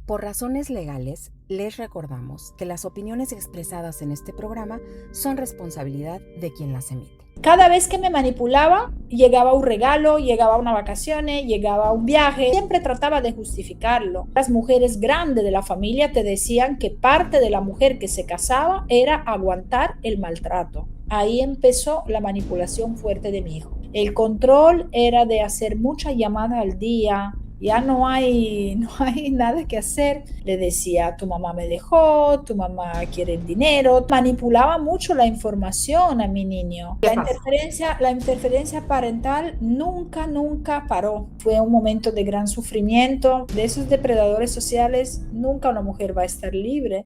Por razones legales, les recordamos que las opiniones expresadas en este programa son responsabilidad de quien las emite. Cada vez que me manipulaba, llegaba un regalo, llegaba una vacaciones, llegaba un viaje, siempre trataba de justificarlo. Las mujeres grandes de la familia te decían que parte de la mujer que se casaba era aguantar el maltrato. Ahí empezó la manipulación fuerte de mi hijo. El control era de hacer muchas llamadas al día. Ya no hay nada que hacer. Le decía, tu mamá me dejó, tu mamá quiere el dinero. Manipulaba mucho la información a mi niño. ¿Qué pasó? La interferencia parental nunca paró. Fue un momento de gran sufrimiento. De esos depredadores sociales, nunca una mujer va a estar libre.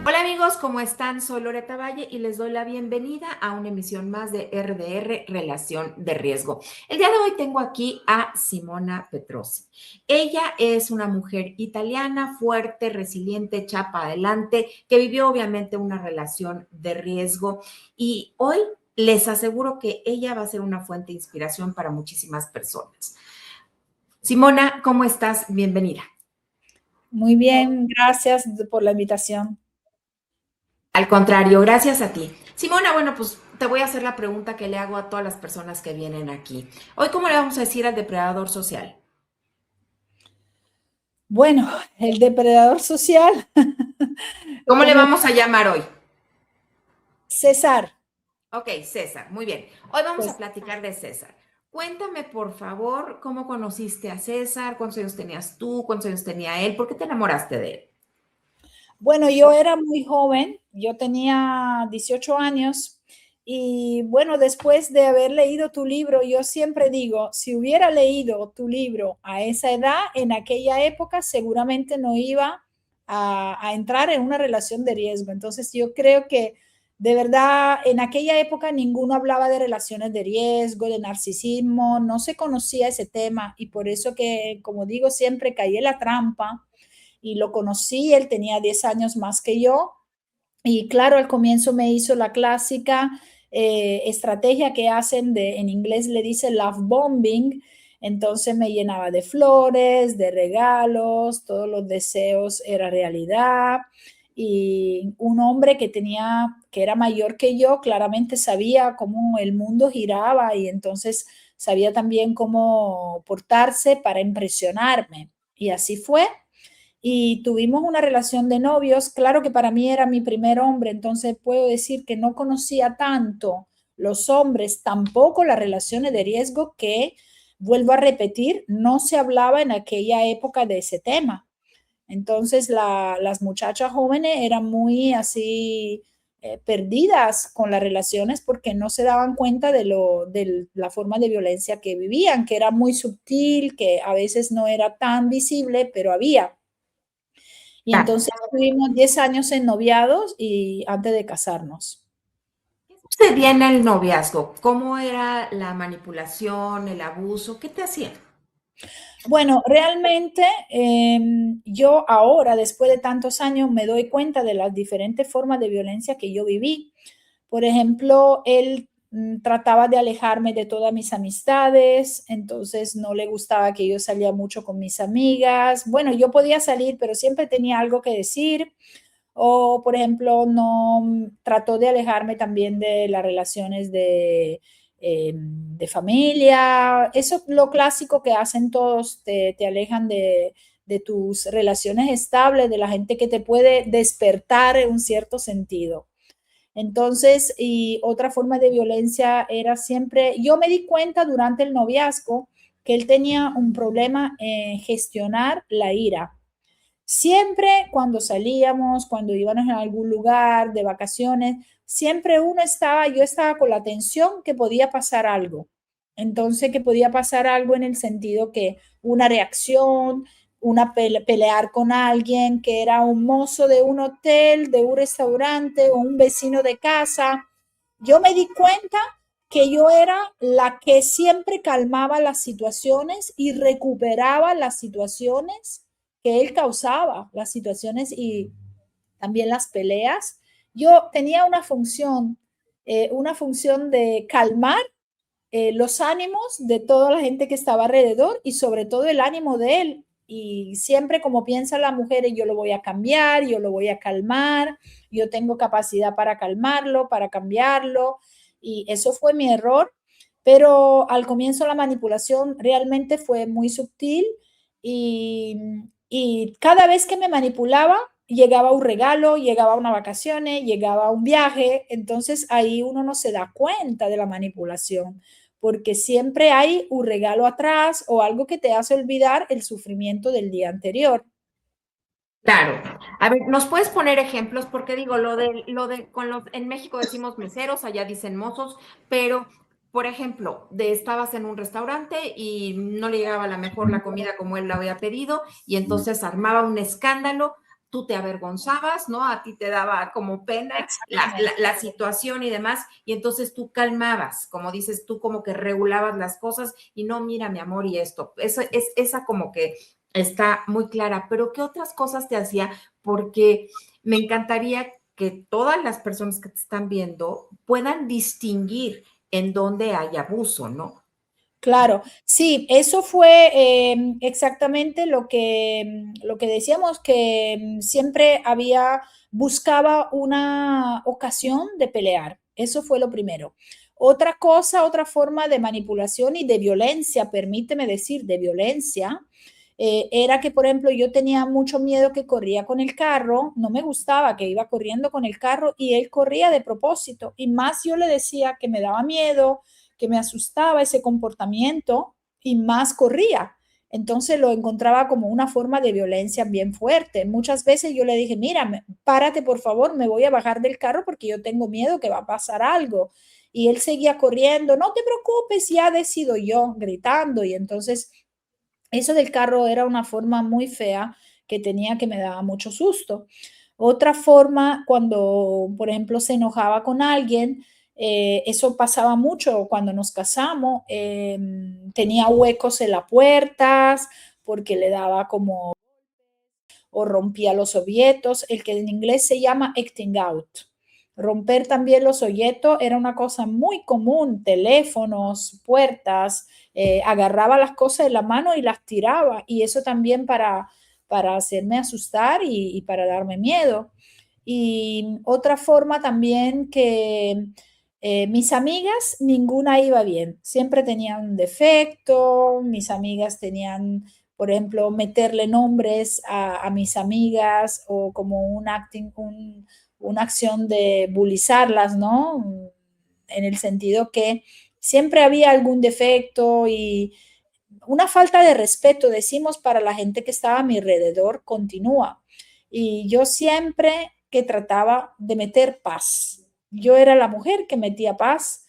Hola amigos, ¿cómo están? Soy Loreta Valle y les doy la bienvenida a una emisión más de RDR Relación de Riesgo. El día de hoy tengo aquí a Simona Petrosi. Ella es una mujer italiana, fuerte, resiliente, hecha para adelante, que vivió obviamente una relación de riesgo y hoy les aseguro que ella va a ser una fuente de inspiración para muchísimas personas. Simona, ¿cómo estás? Bienvenida. Muy bien, gracias por la invitación. Al contrario, gracias a ti. Simona, bueno, pues te voy a hacer la pregunta que le hago a todas las personas que vienen aquí. Hoy, ¿cómo le vamos a decir al depredador social? Bueno, el depredador social, ¿Cómo le como vamos a llamar hoy? César, Ok, César, muy bien. Hoy vamos a pues platicar de César. Cuéntame, por favor, cómo conociste a César, cuántos años tenías tú, cuántos años tenía él, por qué te enamoraste de él. bueno, yo era muy joven, yo tenía 18 años y bueno, después de haber leído tu libro, yo siempre digo, si hubiera leído tu libro a esa edad, en aquella época, seguramente no iba a entrar en una relación de riesgo. Entonces, yo creo que de verdad, en aquella época ninguno hablaba de relaciones de riesgo, de narcisismo, no se conocía ese tema y por eso que, como digo, siempre caí en la trampa y lo conocí, él tenía 10 años más que yo y claro, al comienzo me hizo la clásica estrategia que hacen en inglés le dice love bombing, entonces me llenaba de flores, de regalos, todos los deseos era realidad y un hombre que era mayor que yo, claramente sabía cómo el mundo giraba y entonces sabía también cómo portarse para impresionarme. Y así fue y tuvimos una relación de novios. Claro que para mí era mi primer hombre, entonces puedo decir que no conocía tanto los hombres, tampoco las relaciones de riesgo que, vuelvo a repetir, no se hablaba en aquella época de ese tema. Entonces las muchachas jóvenes eran muy así perdidas con las relaciones porque no se daban cuenta de la forma de violencia que vivían, que era muy sutil, que a veces no era tan visible, pero había. Y Claro. entonces tuvimos 10 años en noviados y antes de casarnos. ¿Qué sucedía en el noviazgo? ¿Cómo era la manipulación, el abuso? ¿Qué te hacían? Bueno, realmente yo ahora, después de tantos años, me doy cuenta de las diferentes formas de violencia que yo viví. Por ejemplo, él trataba de alejarme de todas mis amistades, entonces no le gustaba que yo salía mucho con mis amigas. Bueno, yo podía salir, pero siempre tenía algo que decir. O, por ejemplo, no trató de alejarme también de las relaciones de familia. Eso es lo clásico que hacen todos, te alejan de tus relaciones estables, de la gente que te puede despertar en un cierto sentido. Entonces, y otra forma de violencia era siempre, yo me di cuenta durante el noviazgo que él tenía un problema en gestionar la ira. Siempre cuando salíamos, cuando íbamos a algún lugar de vacaciones, siempre yo estaba con la tensión que podía pasar algo. Entonces, que podía pasar algo en el sentido que una reacción, pelear con alguien que era un mozo de un hotel, de un restaurante o un vecino de casa. Yo me di cuenta que yo era la que siempre calmaba las situaciones y recuperaba las situaciones que él causaba, las situaciones y también las peleas. Yo tenía una función de calmar los ánimos de toda la gente que estaba alrededor y sobre todo el ánimo de él. Y siempre como piensan las mujeres, yo lo voy a cambiar, yo lo voy a calmar, yo tengo capacidad para calmarlo, para cambiarlo. Y eso fue mi error. Pero al comienzo la manipulación realmente fue muy sutil y, y cada vez que me manipulaba, llegaba un regalo, llegaba una vacaciones, llegaba un viaje, entonces ahí uno no se da cuenta de la manipulación, porque siempre hay un regalo atrás o algo que te hace olvidar el sufrimiento del día anterior. Claro. A ver, ¿nos puedes poner ejemplos? Porque digo, con los, en México decimos meseros, allá dicen mozos, pero, por ejemplo, estabas en un restaurante y no le llegaba a la mejor la comida como él la había pedido, y entonces armaba un escándalo, tú te avergonzabas, ¿no? A ti te daba como pena la Exactamente. situación y demás, y entonces tú calmabas, como dices tú, como que regulabas las cosas, y no, mira, mi amor, y esto. Eso es esa como que está muy clara, pero ¿qué otras cosas te hacía? Porque me encantaría que todas las personas que te están viendo puedan distinguir en dónde hay abuso, ¿no? Claro, sí, eso fue exactamente lo que decíamos, que siempre buscaba una ocasión de pelear. Eso fue lo primero. Otra cosa, otra forma de manipulación y de violencia, permíteme decir, de violencia, era que, por ejemplo, yo tenía mucho miedo que corría con el carro, no me gustaba que iba corriendo con el carro y él corría de propósito. Y más yo le decía que me daba miedo, que me asustaba ese comportamiento y más corría. Entonces lo encontraba como una forma de violencia bien fuerte. Muchas veces yo le dije, mira, párate por favor, me voy a bajar del carro porque yo tengo miedo que va a pasar algo. Y él seguía corriendo, no te preocupes, ya decido yo, gritando. Y entonces eso del carro era una forma muy fea que tenía que me daba mucho susto. Otra forma, cuando, por ejemplo, se enojaba con alguien, eso pasaba mucho cuando nos casamos, tenía huecos en las puertas porque le daba como o rompía los objetos, el que en inglés se llama acting out. Romper también los objetos era una cosa muy común, teléfonos, puertas, agarraba las cosas en la mano y las tiraba, y eso también para hacerme asustar y para darme miedo. Y otra forma también que mis amigas, ninguna iba bien, siempre tenían un defecto, mis amigas tenían, por ejemplo, meterle nombres a mis amigas o como una acción de bulizarlas, ¿no? En el sentido que siempre había algún defecto y una falta de respeto, decimos, para la gente que estaba a mi alrededor, continúa. Y yo siempre que trataba de meter paz. Yo era la mujer que metía paz,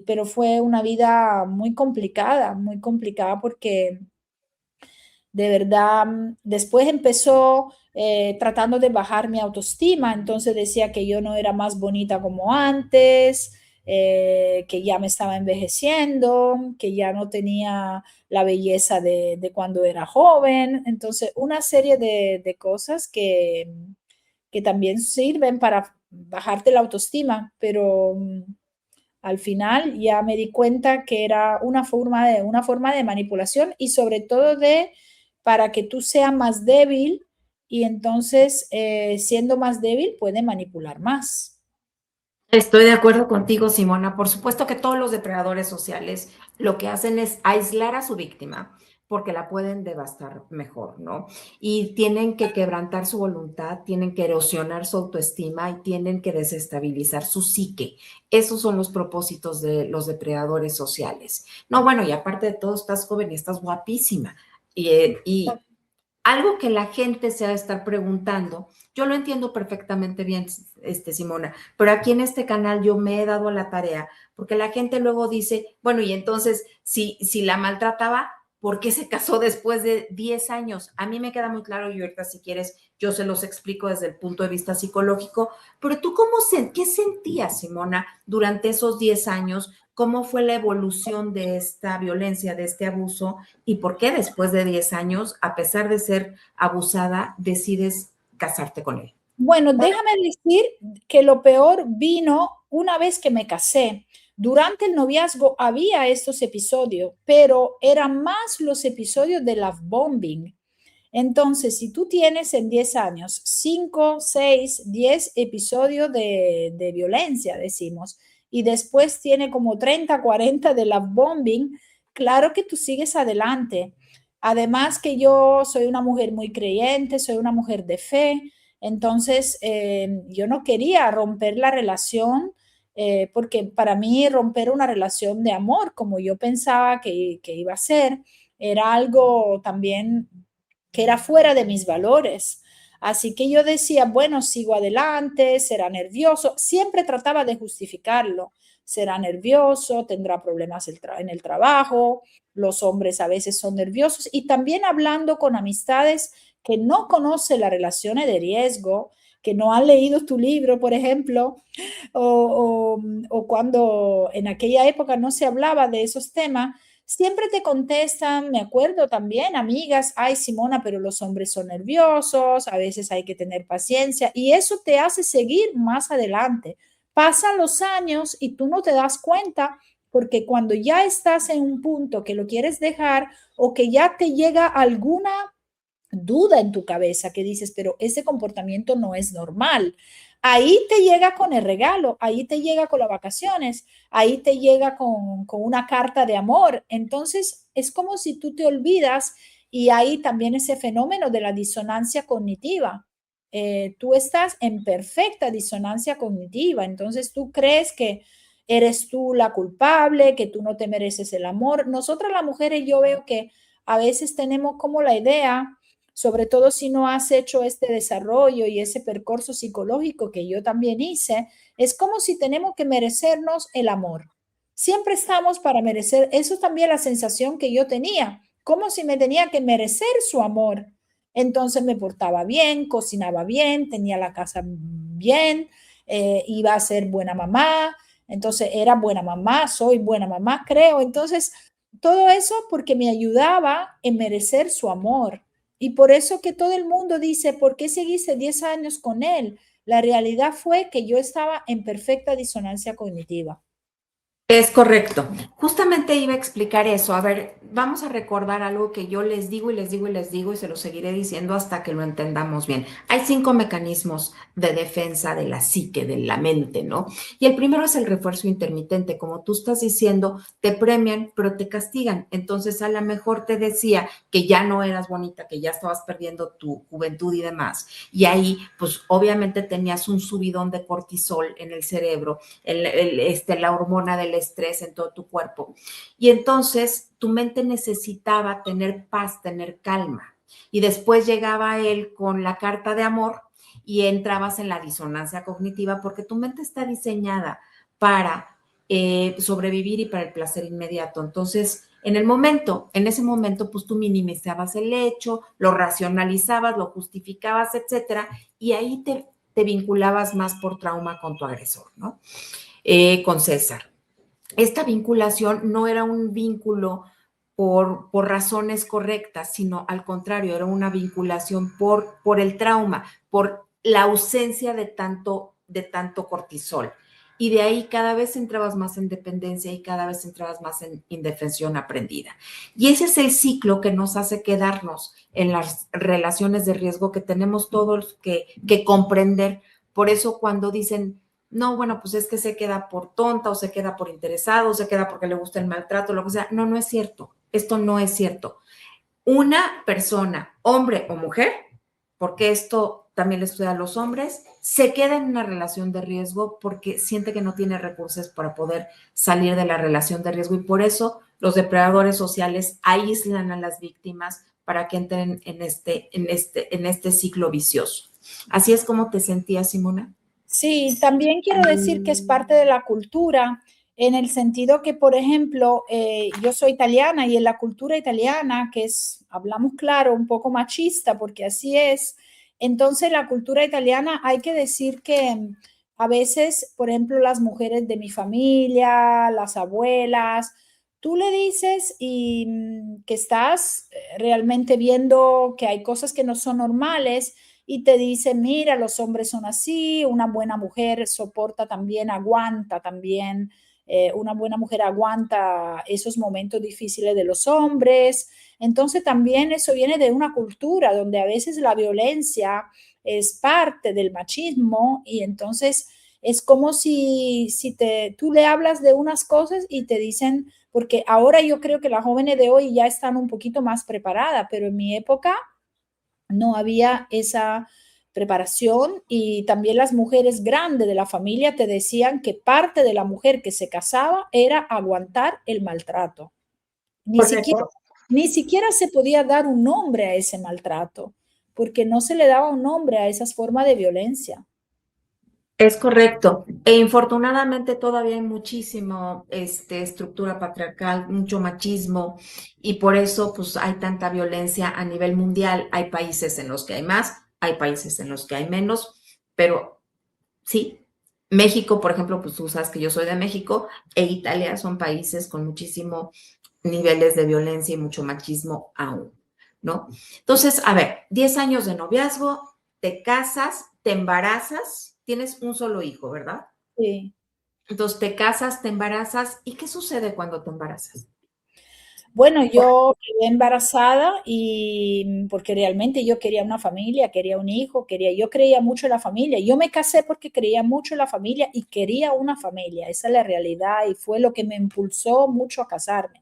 pero fue una vida muy complicada porque de verdad, después empezó tratando de bajar mi autoestima, entonces decía que yo no era más bonita como antes, que ya me estaba envejeciendo, que ya no tenía la belleza de cuando era joven, entonces una serie de cosas que también sirven para bajarte la autoestima, pero al final ya me di cuenta que era una forma de manipulación y sobre todo para que tú seas más débil y entonces siendo más débil puede manipular más. Estoy de acuerdo contigo, Simona. Por supuesto que todos los depredadores sociales lo que hacen es aislar a su víctima porque la pueden devastar mejor, ¿no? Y tienen que quebrantar su voluntad, tienen que erosionar su autoestima y tienen que desestabilizar su psique. Esos son los propósitos de los depredadores sociales. No, bueno, y aparte de todo, estás joven y estás guapísima. Y algo que la gente se ha de estar preguntando, yo lo entiendo perfectamente bien, Simona, pero aquí en este canal yo me he dado la tarea, porque la gente luego dice, bueno, y entonces, si la maltrataba, ¿por qué se casó después de 10 años? A mí me queda muy claro y ahorita si quieres, yo se los explico desde el punto de vista psicológico, pero tú, ¿qué sentías, Simona, durante esos 10 años? ¿Cómo fue la evolución de esta violencia, de este abuso? ¿Y por qué después de 10 años, a pesar de ser abusada, decides casarte con él? Bueno, déjame decir que lo peor vino una vez que me casé, Durante el noviazgo había estos episodios, pero eran más los episodios de love bombing. Entonces, si tú tienes en 10 años 5, 6, 10 episodios de violencia, decimos, y después tiene como 30, 40 de love bombing, claro que tú sigues adelante. Además que yo soy una mujer muy creyente, soy una mujer de fe, entonces yo no quería romper la relación, porque para mí romper una relación de amor, como yo pensaba que iba a ser, era algo también que era fuera de mis valores. Así que yo decía, bueno, sigo adelante, será nervioso. Siempre trataba de justificarlo. Será nervioso, tendrá problemas en el trabajo. Los hombres a veces son nerviosos. Y también hablando con amistades que no conocen las relaciones de riesgo, que no han leído tu libro, por ejemplo, o cuando en aquella época no se hablaba de esos temas, siempre te contestan, me acuerdo también, amigas, ay Simona, pero los hombres son nerviosos, a veces hay que tener paciencia y eso te hace seguir más adelante. Pasan los años y tú no te das cuenta porque cuando ya estás en un punto que lo quieres dejar o que ya te llega alguna duda en tu cabeza que dices, pero ese comportamiento no es normal. Ahí te llega con el regalo, ahí te llega con las vacaciones, ahí te llega con una carta de amor. Entonces es como si tú te olvidas y ahí también ese fenómeno de la disonancia cognitiva. Tú estás en perfecta disonancia cognitiva, entonces tú crees que eres tú la culpable, que tú no te mereces el amor. Nosotras las mujeres yo veo que a veces tenemos como la idea, sobre todo si no has hecho este desarrollo y ese percurso psicológico que yo también hice, es como si tenemos que merecernos el amor. Siempre estamos para merecer, eso también la sensación que yo tenía, como si me tenía que merecer su amor. Entonces me portaba bien, cocinaba bien, tenía la casa bien, iba a ser buena mamá, entonces era buena mamá, soy buena mamá, creo. Entonces, todo eso porque me ayudaba en merecer su amor. Y por eso que todo el mundo dice, ¿por qué seguiste 10 años con él? La realidad fue que yo estaba en perfecta disonancia cognitiva. Es correcto. Justamente iba a explicar eso. A ver, vamos a recordar algo que yo les digo y les digo y les digo y se lo seguiré diciendo hasta que lo entendamos bien. Hay 5 mecanismos de defensa de la psique, de la mente, ¿no? Y el primero es el refuerzo intermitente. Como tú estás diciendo, te premian, pero te castigan. Entonces, a lo mejor te decía que ya no eras bonita, que ya estabas perdiendo tu juventud y demás. Y ahí, pues, obviamente tenías un subidón de cortisol en el cerebro, la hormona del estrés en todo tu cuerpo. Y entonces tu mente necesitaba tener paz, tener calma. Y después llegaba él con la carta de amor y entrabas en la disonancia cognitiva porque tu mente está diseñada para sobrevivir y para el placer inmediato. Entonces, en ese momento, pues tú minimizabas el hecho, lo racionalizabas, lo justificabas, etcétera, y ahí te vinculabas más por trauma con tu agresor, ¿no? Con César. Esta vinculación no era un vínculo por razones correctas, sino al contrario, era una vinculación por el trauma, por la ausencia de tanto cortisol. Y de ahí cada vez entrabas más en dependencia y cada vez entrabas más en indefensión aprendida. Y ese es el ciclo que nos hace quedarnos en las relaciones de riesgo que tenemos todos que comprender. Por eso cuando dicen, no, bueno, pues es que se queda por tonta o se queda por interesado o se queda porque le gusta el maltrato, lo que sea. No, no es cierto. Esto no es cierto. Una persona, hombre o mujer, porque esto también le estudia a los hombres, se queda en una relación de riesgo porque siente que no tiene recursos para poder salir de la relación de riesgo y por eso los depredadores sociales aíslan a las víctimas para que entren en este ciclo vicioso. ¿Así es como te sentías, Simona? Sí, también quiero decir que es parte de la cultura, en el sentido que, por ejemplo, yo soy italiana y en la cultura italiana, que es, hablamos claro, un poco machista, porque así es, entonces la cultura italiana hay que decir que a veces, por ejemplo, las mujeres de mi familia, las abuelas, tú le dices y que estás realmente viendo que hay cosas que no son normales y te dice, mira, los hombres son así, una buena mujer soporta también, aguanta también una buena mujer aguanta esos momentos difíciles de los hombres. Entonces también eso viene de una cultura donde a veces la violencia es parte del machismo y entonces es como si tú le hablas de unas cosas y te dicen, porque ahora yo creo que las jóvenes de hoy ya están un poquito más preparadas, pero en mi época no había esa preparación y también las mujeres grandes de la familia te decían que parte de la mujer que se casaba era aguantar el maltrato. Ni siquiera, Correcto. ni siquiera se podía dar un nombre a ese maltrato, porque no se le daba un nombre a esas formas de violencia. Es correcto. E infortunadamente todavía hay muchísimo estructura patriarcal, mucho machismo, y por eso pues hay tanta violencia a nivel mundial. Hay países en los que hay más, hay países en los que hay menos, pero sí. México, por ejemplo, pues tú sabes que yo soy de México, e Italia son países con muchísimo niveles de violencia y mucho machismo aún, ¿no? Entonces, a ver, 10 años de noviazgo, te casas, te embarazas, tienes un solo hijo, ¿verdad? Sí. Entonces, te casas, te embarazas, ¿y qué sucede cuando te embarazas? Bueno, yo quedé embarazada y porque realmente yo quería una familia, quería un hijo, yo creía mucho en la familia. Yo me casé porque creía mucho en la familia y quería una familia. Esa es la realidad y fue lo que me impulsó mucho a casarme.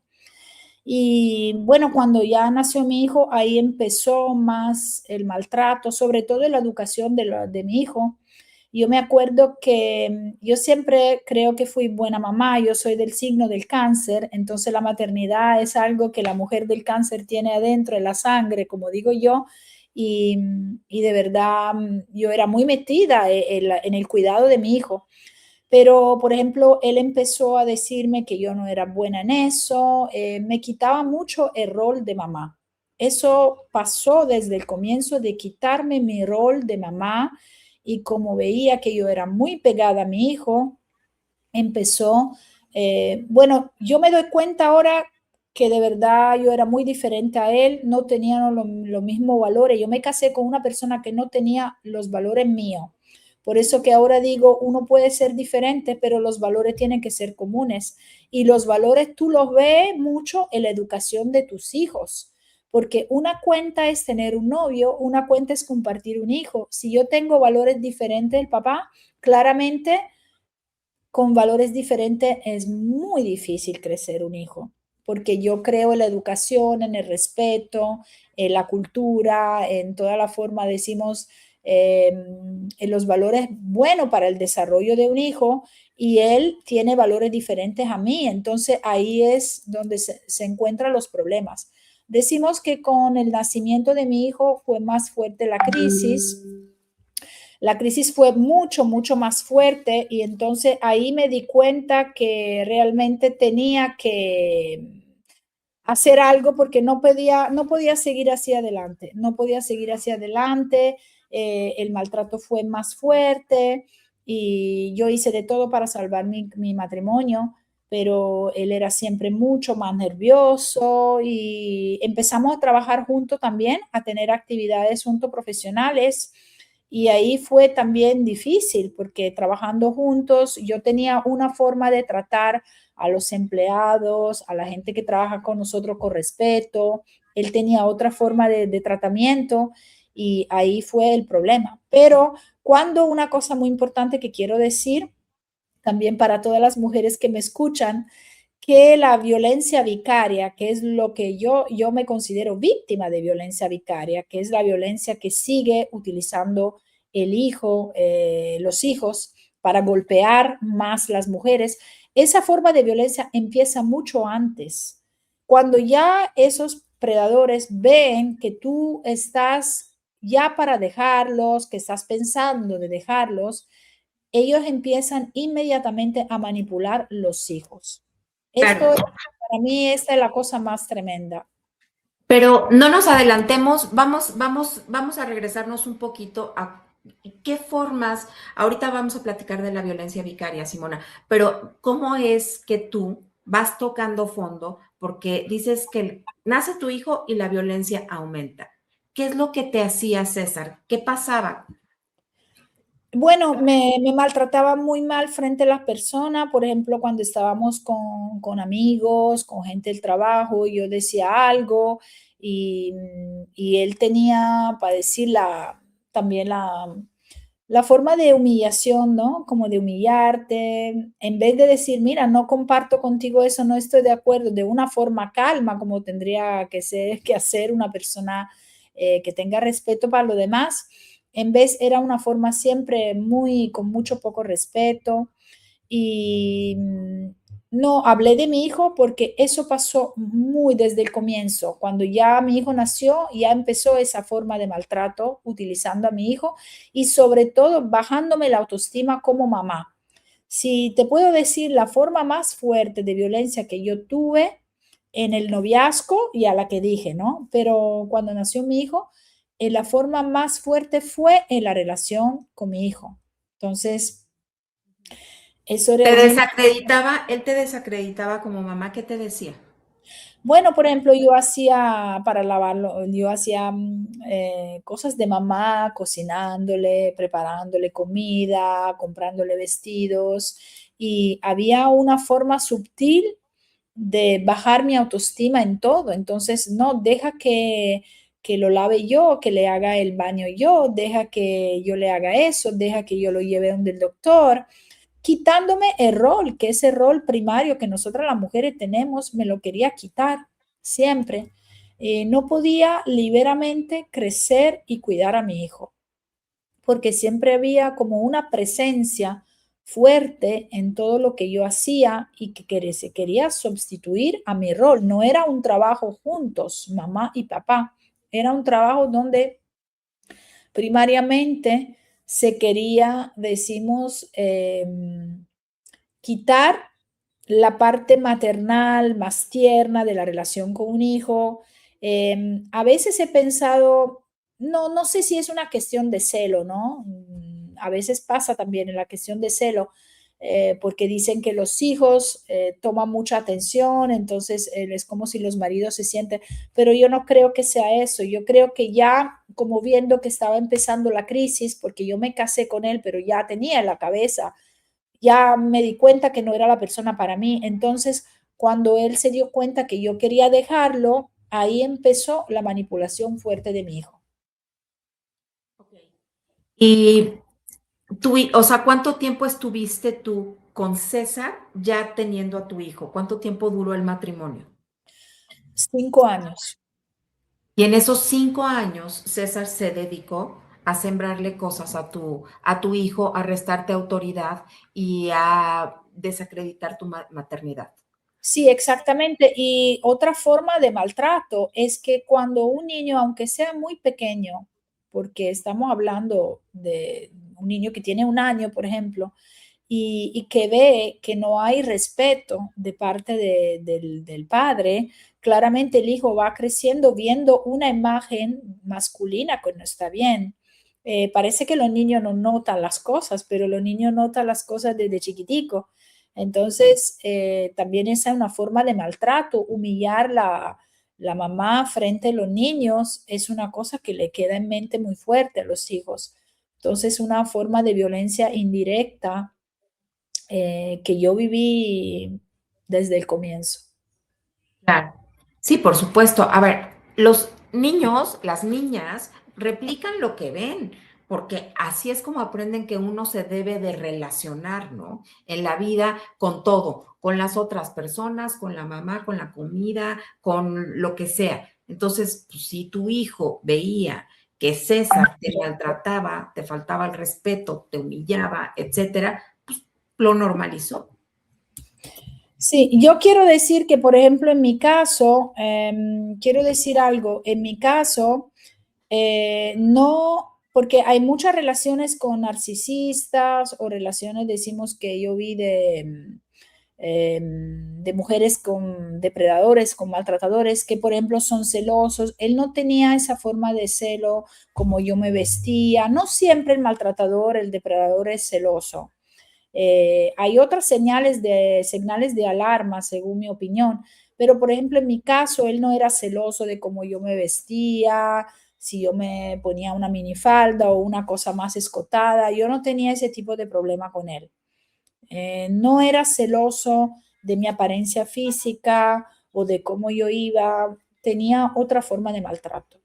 Y bueno, cuando ya nació mi hijo, ahí empezó más el maltrato, sobre todo en la educación de mi hijo. Yo me acuerdo que yo siempre creo que fui buena mamá, yo soy del signo del cáncer, entonces la maternidad es algo que la mujer del cáncer tiene adentro en la sangre, como digo yo, y de verdad yo era muy metida en el cuidado de mi hijo. Pero, por ejemplo, él empezó a decirme que yo no era buena en eso, me quitaba mucho el rol de mamá. Eso pasó desde el comienzo de quitarme mi rol de mamá y como veía que yo era muy pegada a mi hijo, empezó, bueno, yo me doy cuenta ahora que de verdad yo era muy diferente a él, no teníamos los mismos valores. Yo me casé con una persona que no tenía los valores míos. Por eso que ahora digo, uno puede ser diferente, pero los valores tienen que ser comunes. Y los valores tú los ves mucho en la educación de tus hijos, porque una cuenta es tener un novio, una cuenta es compartir un hijo. Si yo tengo valores diferentes del papá, claramente con valores diferentes es muy difícil crecer un hijo, porque yo creo en la educación, en el respeto, en la cultura, en toda la forma, decimos, en los valores buenos para el desarrollo de un hijo y él tiene valores diferentes a mí. Entonces ahí es donde se encuentran los problemas. Decimos que con el nacimiento de mi hijo fue más fuerte la crisis fue mucho, mucho más fuerte y entonces ahí me di cuenta que realmente tenía que hacer algo porque no podía seguir hacia adelante, no podía seguir hacia adelante, el maltrato fue más fuerte y yo hice de todo para salvar mi matrimonio, pero él era siempre mucho más nervioso y empezamos a trabajar juntos también, a tener actividades juntos profesionales. Y ahí fue también difícil porque trabajando juntos yo tenía una forma de tratar a los empleados, a la gente que trabaja con nosotros con respeto. Él tenía otra forma de tratamiento y ahí fue el problema. Pero cuando una cosa muy importante que quiero decir, también para todas las mujeres que me escuchan, que la violencia vicaria, que es lo que yo me considero víctima de violencia vicaria, que es la violencia que sigue utilizando el hijo, los hijos, para golpear más las mujeres, esa forma de violencia empieza mucho antes. Cuando ya esos predadores ven que tú estás ya para dejarlos, que estás pensando de dejarlos, ellos empiezan inmediatamente a manipular los hijos. Esto, Claro. para mí, esta es la cosa más tremenda. Pero no nos adelantemos, vamos a regresarnos un poquito a qué formas, ahorita vamos a platicar de la violencia vicaria, Simona, pero ¿cómo es que tú vas tocando fondo? Porque dices que nace tu hijo y la violencia aumenta. ¿Qué es lo que te hacía César? ¿Qué pasaba? Bueno, me maltrataba muy mal frente a las personas, por ejemplo, cuando estábamos con amigos, con gente del trabajo, yo decía algo y él tenía, para decir, también la forma de humillación, ¿no? Como de humillarte, en vez de decir, mira, no comparto contigo eso, no estoy de acuerdo, de una forma calma, como tendría que ser, que hacer una persona que tenga respeto para los demás. En vez era una forma siempre muy, con mucho poco respeto. Y no hablé de mi hijo porque eso pasó muy desde el comienzo. Cuando ya mi hijo nació, ya empezó esa forma de maltrato utilizando a mi hijo y sobre todo bajándome la autoestima como mamá. Si te puedo decir la forma más fuerte de violencia que yo tuve en el noviazgo y a la que dije, ¿no? Pero cuando nació mi hijo, la forma más fuerte fue en la relación con mi hijo. Entonces, eso Te realmente. desacreditaba, él te desacreditaba como mamá, ¿qué te decía? Bueno, por ejemplo, yo hacía para lavarlo, yo hacía cosas de mamá, cocinándole, preparándole comida, comprándole vestidos y había una forma sutil de bajar mi autoestima en todo. Entonces, no, deja que lo lave yo, que le haga el baño yo, deja que yo le haga eso, deja que yo lo lleve donde el doctor, quitándome el rol, que ese rol primario que nosotras las mujeres tenemos, me lo quería quitar siempre. No podía liberamente crecer y cuidar a mi hijo, porque siempre había como una presencia fuerte en todo lo que yo hacía y que se quería sustituir a mi rol. No era un trabajo juntos, mamá y papá, era un trabajo donde primariamente se quería, decimos, quitar la parte maternal más tierna de la relación con un hijo. A veces he pensado, no, no sé si es una cuestión de celo, ¿no? A veces pasa también en la cuestión de celo, porque dicen que los hijos toman mucha atención, entonces es como si los maridos se sienten, pero yo no creo que sea eso, yo creo que ya como viendo que estaba empezando la crisis, porque yo me casé con él, pero ya tenía en la cabeza, ya me di cuenta que no era la persona para mí. Entonces, cuando él se dio cuenta que yo quería dejarlo, ahí empezó la manipulación fuerte de mi hijo. Okay. Y tú, o sea, ¿cuánto tiempo estuviste tú con César ya teniendo a tu hijo? ¿Cuánto tiempo duró el matrimonio? 5 años. Y en esos 5 años, César se dedicó a sembrarle cosas a tu hijo, a restarte autoridad y a desacreditar tu maternidad. Sí, exactamente. Y otra forma de maltrato es que cuando un niño, aunque sea muy pequeño, porque estamos hablando de un niño que tiene 1 año, por ejemplo, y que ve que no hay respeto de parte del padre, claramente el hijo va creciendo viendo una imagen masculina que no está bien. Parece que los niños no notan las cosas, pero los niños notan las cosas desde chiquitico. Entonces, también esa es una forma de maltrato, humillar la mamá frente a los niños es una cosa que le queda en mente muy fuerte a los hijos. Entonces, una forma de violencia indirecta que yo viví desde el comienzo. Claro. Sí, por supuesto. A ver, los niños, las niñas, replican lo que ven, porque así es como aprenden que uno se debe de relacionar, ¿no? En la vida con todo, con las otras personas, con la mamá, con la comida, con lo que sea. Entonces, pues, si tu hijo veía que César te maltrataba, te faltaba el respeto, te humillaba, etcétera, pues lo normalizó. Sí, yo quiero decir que, por ejemplo, en mi caso, quiero decir algo, en mi caso, no, porque hay muchas relaciones con narcisistas o relaciones, decimos que yo vi de mujeres con depredadores, con maltratadores, que por ejemplo son celosos. Él no tenía esa forma de celo como yo me vestía. No siempre el maltratador, el depredador es celoso. Hay otras señales de alarma, según mi opinión, pero por ejemplo, en mi caso, él no era celoso de cómo yo me vestía, si yo me ponía una minifalda o una cosa más escotada. Yo no tenía ese tipo de problema con él. No era celoso de mi apariencia física o de cómo yo iba, tenía otra forma de maltrato.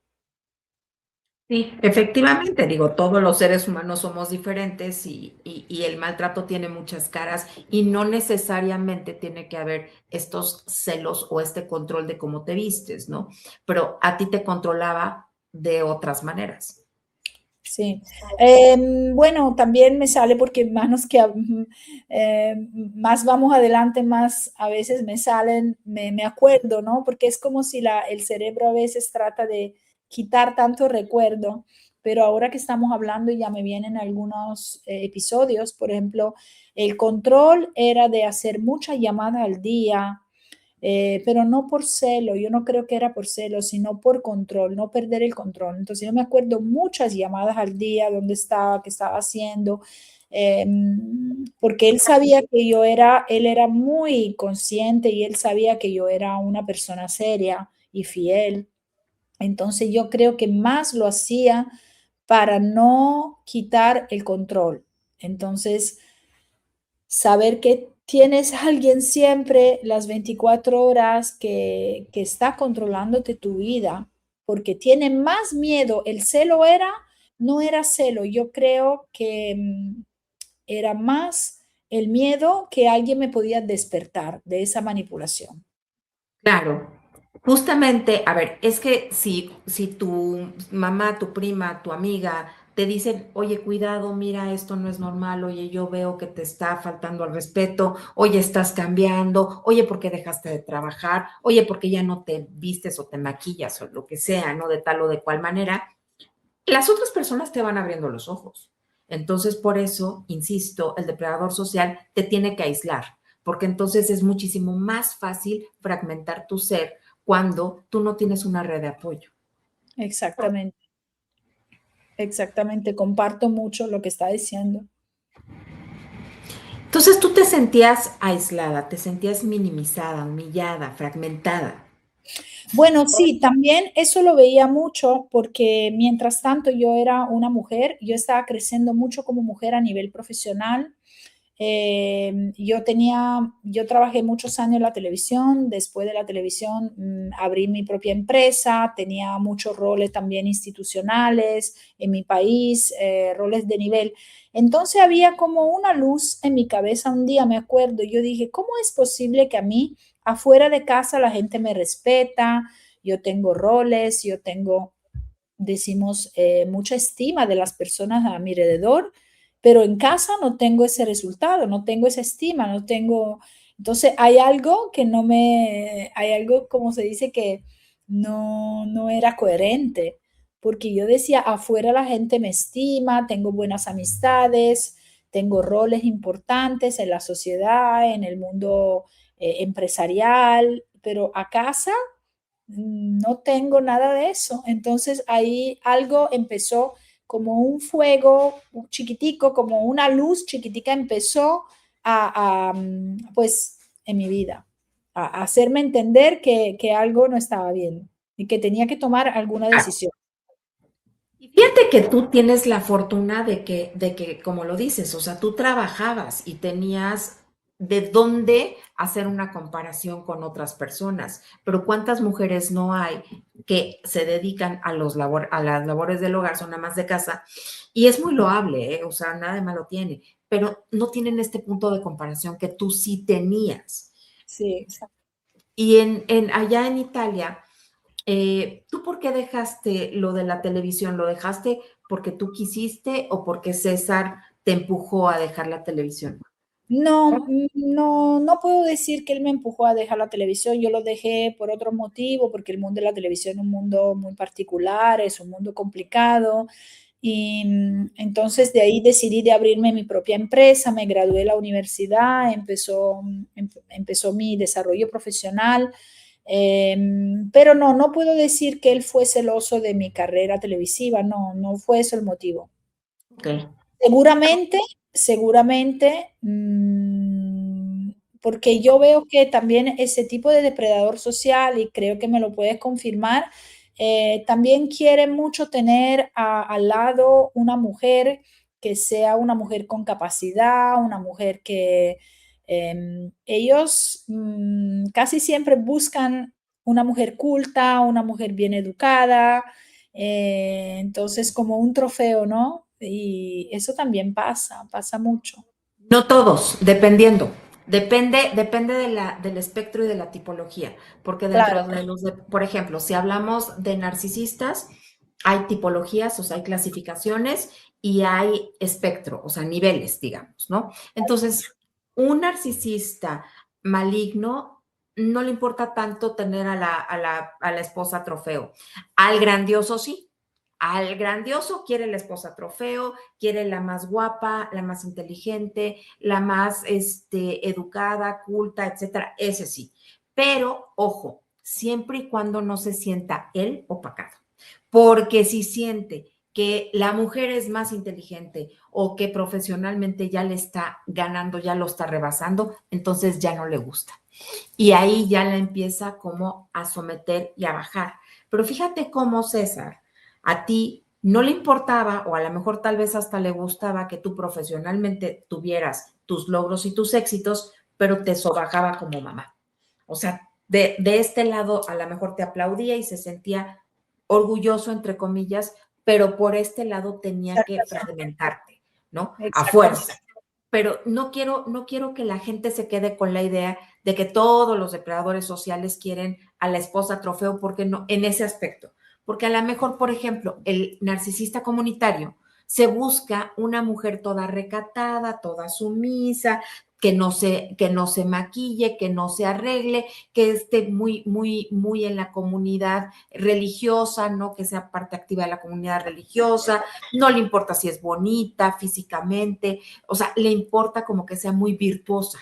Sí, efectivamente, digo, todos los seres humanos somos diferentes y el maltrato tiene muchas caras y no necesariamente tiene que haber estos celos o este control de cómo te vistes, ¿no? Pero a ti te controlaba de otras maneras. Sí. Bueno, también me sale porque más que más vamos adelante, más a veces me salen, me acuerdo, ¿no? Porque es como si el cerebro a veces trata de quitar tanto recuerdo, pero ahora que estamos hablando ya me vienen algunos episodios, por ejemplo, el control era de hacer muchas llamadas al día, pero no por celo, yo no creo que era por celo, sino por control, no perder el control. Entonces yo me acuerdo muchas llamadas al día, dónde estaba, qué estaba haciendo, eh, porque él sabía que él era muy consciente y él sabía que yo era una persona seria y fiel. Entonces yo creo que más lo hacía para no quitar el control. Entonces, saber que tienes a alguien siempre las 24 horas que está controlándote tu vida, porque tiene más miedo. El celo era, no era celo, yo creo que era más el miedo que alguien me podía despertar de esa manipulación. Claro, justamente, a ver, es que si tu mamá, tu prima, tu amiga te dicen, oye, cuidado, mira, esto no es normal, oye, yo veo que te está faltando al respeto, oye, estás cambiando, oye, ¿por qué dejaste de trabajar? Oye, ¿por qué ya no te vistes o te maquillas o lo que sea, ¿no? De tal o de cual manera, las otras personas te van abriendo los ojos. Entonces, por eso, insisto, el depredador social te tiene que aislar, porque entonces es muchísimo más fácil fragmentar tu ser cuando tú no tienes una red de apoyo. Exactamente, exactamente. Comparto mucho lo que está diciendo. Entonces tú te sentías aislada, te sentías minimizada, humillada, fragmentada. Bueno, sí, también eso lo veía mucho porque mientras tanto yo era una mujer, yo estaba creciendo mucho como mujer a nivel profesional. Yo trabajé muchos años en la televisión, después de la televisión abrí mi propia empresa, tenía muchos roles también institucionales en mi país, roles de nivel. Entonces había como una luz en mi cabeza un día, me acuerdo, yo dije, ¿cómo es posible que a mí afuera de casa la gente me respeta? Yo tengo roles, yo tengo, decimos, mucha estima de las personas a mi alrededor, pero en casa no tengo ese resultado, no tengo esa estima, no tengo... Entonces hay algo que no me, hay algo como se dice que no era coherente, porque yo decía, afuera la gente me estima, tengo buenas amistades, tengo roles importantes en la sociedad, en el mundo empresarial, pero a casa no tengo nada de eso. Entonces ahí algo empezó como un fuego chiquitico, como una luz chiquitica empezó pues, en mi vida, a hacerme entender que algo no estaba bien y que tenía que tomar alguna decisión. Y fíjate que tú tienes la fortuna de que, como lo dices, o sea, tú trabajabas y tenías de dónde hacer una comparación con otras personas, pero ¿cuántas mujeres no hay que se dedican a las labores del hogar, son amas de casa? Y es muy loable, ¿eh? O sea, nada de malo tiene, pero no tienen este punto de comparación que tú sí tenías. Sí. Y allá en Italia, ¿tú por qué dejaste lo de la televisión? ¿Lo dejaste porque tú quisiste o porque César te empujó a dejar la televisión? No, no puedo decir que él me empujó a dejar la televisión. Yo lo dejé por otro motivo, porque el mundo de la televisión es un mundo muy particular, es un mundo complicado. Y entonces de ahí decidí de abrirme mi propia empresa, me gradué de la universidad, empezó mi desarrollo profesional. Pero no puedo decir que él fue celoso de mi carrera televisiva, no fue eso el motivo. Ok. Seguramente, seguramente, porque yo veo que también ese tipo de depredador social, y creo que me lo puedes confirmar, También quiere mucho tener al lado una mujer que sea una mujer con capacidad, una mujer que ellos casi siempre buscan una mujer culta, una mujer bien educada, entonces como un trofeo, ¿no? Y eso también pasa mucho. No todos, dependiendo. Depende del espectro y de la tipología, porque Claro, dentro de por ejemplo, si hablamos de narcisistas, hay tipologías, o sea, hay clasificaciones y hay espectro, o sea, niveles, digamos, ¿no? Entonces, un narcisista maligno no le importa tanto tener a la esposa trofeo. Al grandioso sí. Al grandioso quiere la esposa trofeo, quiere la más guapa, la más inteligente, la más educada, culta, etcétera. Ese sí. Pero, ojo, siempre y cuando no se sienta él opacado. Porque si siente que la mujer es más inteligente o que profesionalmente ya le está ganando, ya lo está rebasando, entonces ya no le gusta. Y ahí ya la empieza como a someter y a bajar. Pero fíjate cómo, César, a ti no le importaba, o a lo mejor tal vez hasta le gustaba que tú profesionalmente tuvieras tus logros y tus éxitos, pero te sobajaba como mamá. O sea, de este lado a lo mejor te aplaudía y se sentía orgulloso, entre comillas, pero por este lado tenía que fragmentarte, ¿no? A exactamente. fuerza. Pero no quiero que la gente se quede con la idea de que todos los depredadores sociales quieren a la esposa trofeo, porque no, en ese aspecto. Porque a lo mejor, por ejemplo, el narcisista comunitario se busca una mujer toda recatada, toda sumisa, que no se maquille, que no se arregle, que esté muy, muy, muy en la comunidad religiosa, ¿no? Que sea parte activa de la comunidad religiosa, no le importa si es bonita físicamente, o sea, le importa como que sea muy virtuosa,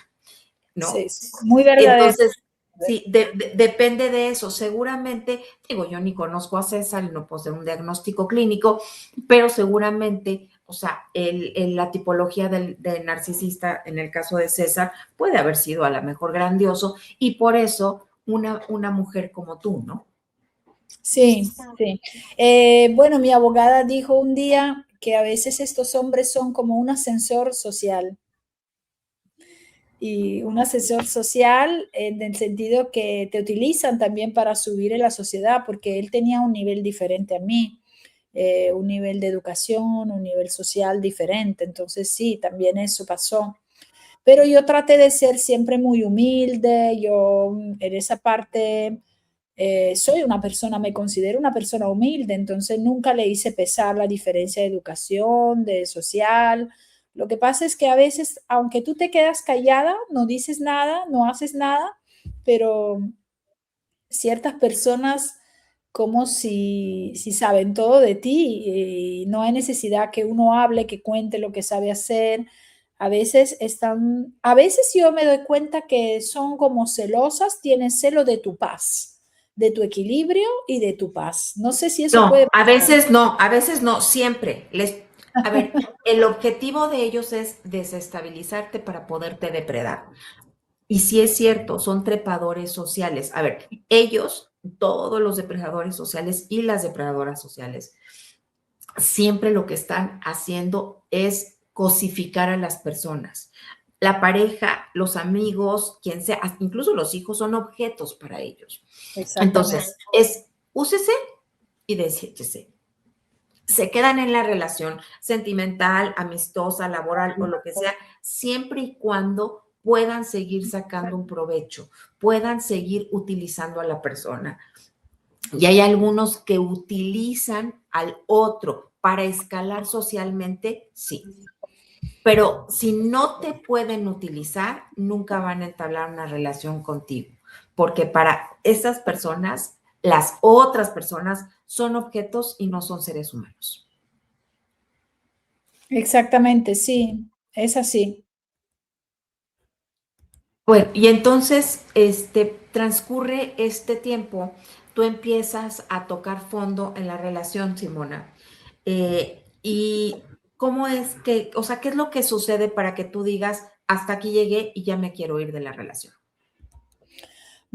Sí, ¿no? sí, muy verdadero. Entonces, sí, depende de eso. Seguramente, digo, yo ni conozco a César y no puedo hacer un diagnóstico clínico, pero seguramente, o sea, la tipología del narcisista, en el caso de César, puede haber sido a lo mejor grandioso y por eso una mujer como tú, ¿no? Sí, sí. Bueno, mi abogada dijo un día que a veces estos hombres son como un ascensor social y un ascensor social en el sentido que te utilizan también para subir en la sociedad, porque él tenía un nivel diferente a mí, un nivel de educación, un nivel social diferente. Entonces sí, también eso pasó. Pero yo traté de ser siempre muy humilde, yo en esa parte soy una persona, me considero una persona humilde, entonces nunca le hice pesar la diferencia de educación, de social. Lo que pasa es que a veces, aunque tú te quedas callada, no dices nada, no haces nada, pero ciertas personas como si saben todo de ti y no hay necesidad que uno hable, que cuente lo que sabe hacer. A veces yo me doy cuenta que son como celosas, tienen celo de tu paz, de tu equilibrio y de tu paz. No sé si eso puede No, pasar. a veces no, siempre. A ver, el objetivo de ellos es desestabilizarte para poderte depredar. Y sí es cierto, son trepadores sociales. A ver, ellos, todos los depredadores sociales y las depredadoras sociales, siempre lo que están haciendo es cosificar a las personas. La pareja, los amigos, quien sea, incluso los hijos son objetos para ellos. Exactamente. Entonces, úsese y deséchese. Se quedan en la relación sentimental, amistosa, laboral o lo que sea, siempre y cuando puedan seguir sacando un provecho, puedan seguir utilizando a la persona. Y hay algunos que utilizan al otro para escalar socialmente, sí. Pero si no te pueden utilizar, nunca van a entablar una relación contigo, porque para esas personas, las otras personas son objetos y no son seres humanos. Exactamente, sí, es así. Bueno, y entonces, transcurre este tiempo, tú empiezas a tocar fondo en la relación, Simona. Y cómo es que, o sea, ¿qué es lo que sucede para que tú digas, hasta aquí llegué y ya me quiero ir de la relación?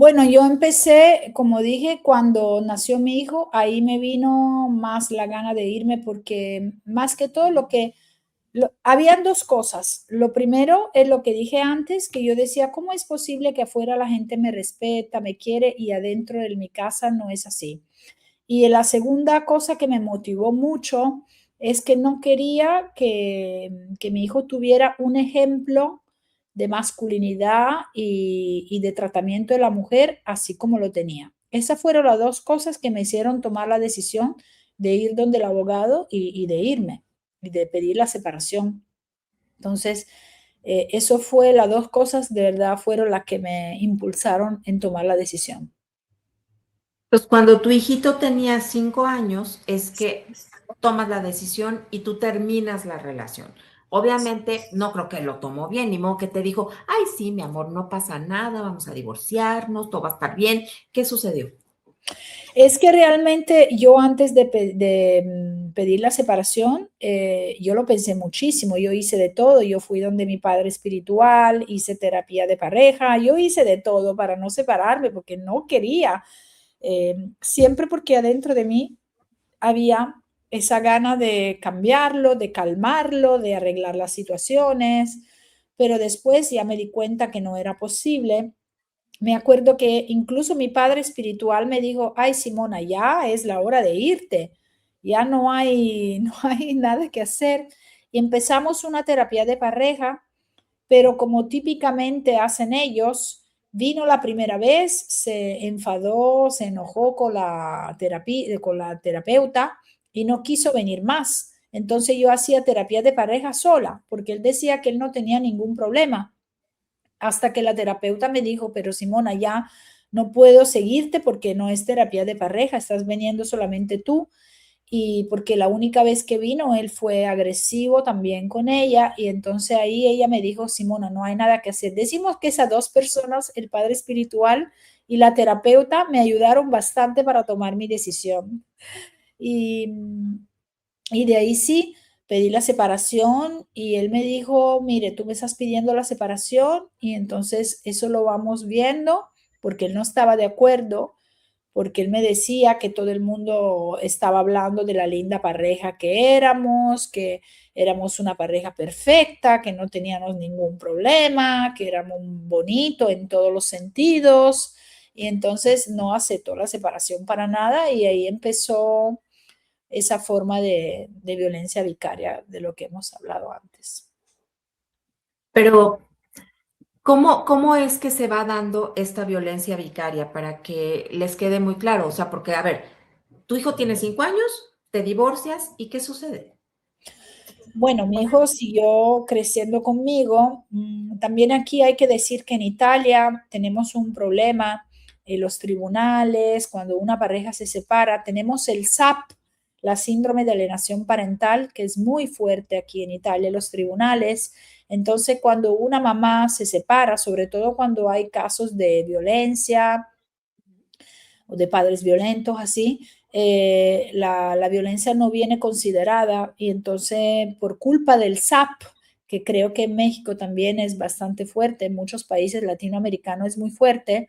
Bueno, yo empecé, como dije, cuando nació mi hijo, ahí me vino más la gana de irme porque más que todo habían dos cosas. Lo primero es lo que dije antes, que yo decía, ¿cómo es posible que afuera la gente me respeta, me quiere y adentro de mi casa no es así? Y la segunda cosa que me motivó mucho es que no quería que mi hijo tuviera un ejemplo de masculinidad y de tratamiento de la mujer así como lo tenía. Esas fueron las dos cosas que me hicieron tomar la decisión de ir donde el abogado y de irme y de pedir la separación. Entonces, eso fue las dos cosas de verdad fueron las que me impulsaron en tomar la decisión. Pues cuando tu hijito tenía 5 años, es que tomas la decisión y tú terminas la relación. Obviamente, no creo que lo tomó bien, ni modo que te dijo, ay, sí, mi amor, no pasa nada, vamos a divorciarnos, todo va a estar bien. ¿Qué sucedió? Es que realmente yo antes pedir la separación, yo lo pensé muchísimo, yo hice de todo, yo fui donde mi padre espiritual, hice terapia de pareja, yo hice de todo para no separarme porque no quería, siempre porque adentro de mí había esa gana de cambiarlo, de calmarlo, de arreglar las situaciones, pero después ya me di cuenta que no era posible. Me acuerdo que incluso mi padre espiritual me dijo, ay Simona, ya es la hora de irte, ya no hay, no hay nada que hacer. Y empezamos una terapia de pareja, pero como típicamente hacen ellos, vino la primera vez, se enfadó, se enojó con con la terapeuta y no quiso venir más. Entonces yo hacía terapia de pareja sola, porque él decía que él no tenía ningún problema hasta que la terapeuta me dijo, pero Simona, ya no puedo seguirte porque no es terapia de pareja, estás viniendo solamente tú. Y porque la única vez que vino, él fue agresivo también con ella. Y entonces ahí ella me dijo, Simona, no hay nada que hacer. Decimos que esas dos personas, el padre espiritual y la terapeuta, me ayudaron bastante para tomar mi decisión. Y, y de ahí sí, pedí la separación y él me dijo, mire, tú me estás pidiendo la separación y entonces eso lo vamos viendo porque él no estaba de acuerdo, porque él me decía que todo el mundo estaba hablando de la linda pareja que éramos una pareja perfecta, que no teníamos ningún problema, que éramos bonito en todos los sentidos y entonces no aceptó la separación para nada y ahí empezó esa forma de violencia vicaria de lo que hemos hablado antes. Pero, ¿cómo es que se va dando esta violencia vicaria para que les quede muy claro? O sea, porque, a ver, tu hijo tiene 5 años, te divorcias y ¿qué sucede? Bueno, mi hijo siguió creciendo conmigo. También aquí hay que decir que en Italia tenemos un problema en los tribunales, cuando una pareja se separa, tenemos el SAP, la síndrome de alienación parental, que es muy fuerte aquí en Italia, en los tribunales. Entonces, cuando una mamá se separa, sobre todo cuando hay casos de violencia, o de padres violentos, así, la violencia no viene considerada y entonces por culpa del SAP, que creo que en México también es bastante fuerte, en muchos países latinoamericanos es muy fuerte,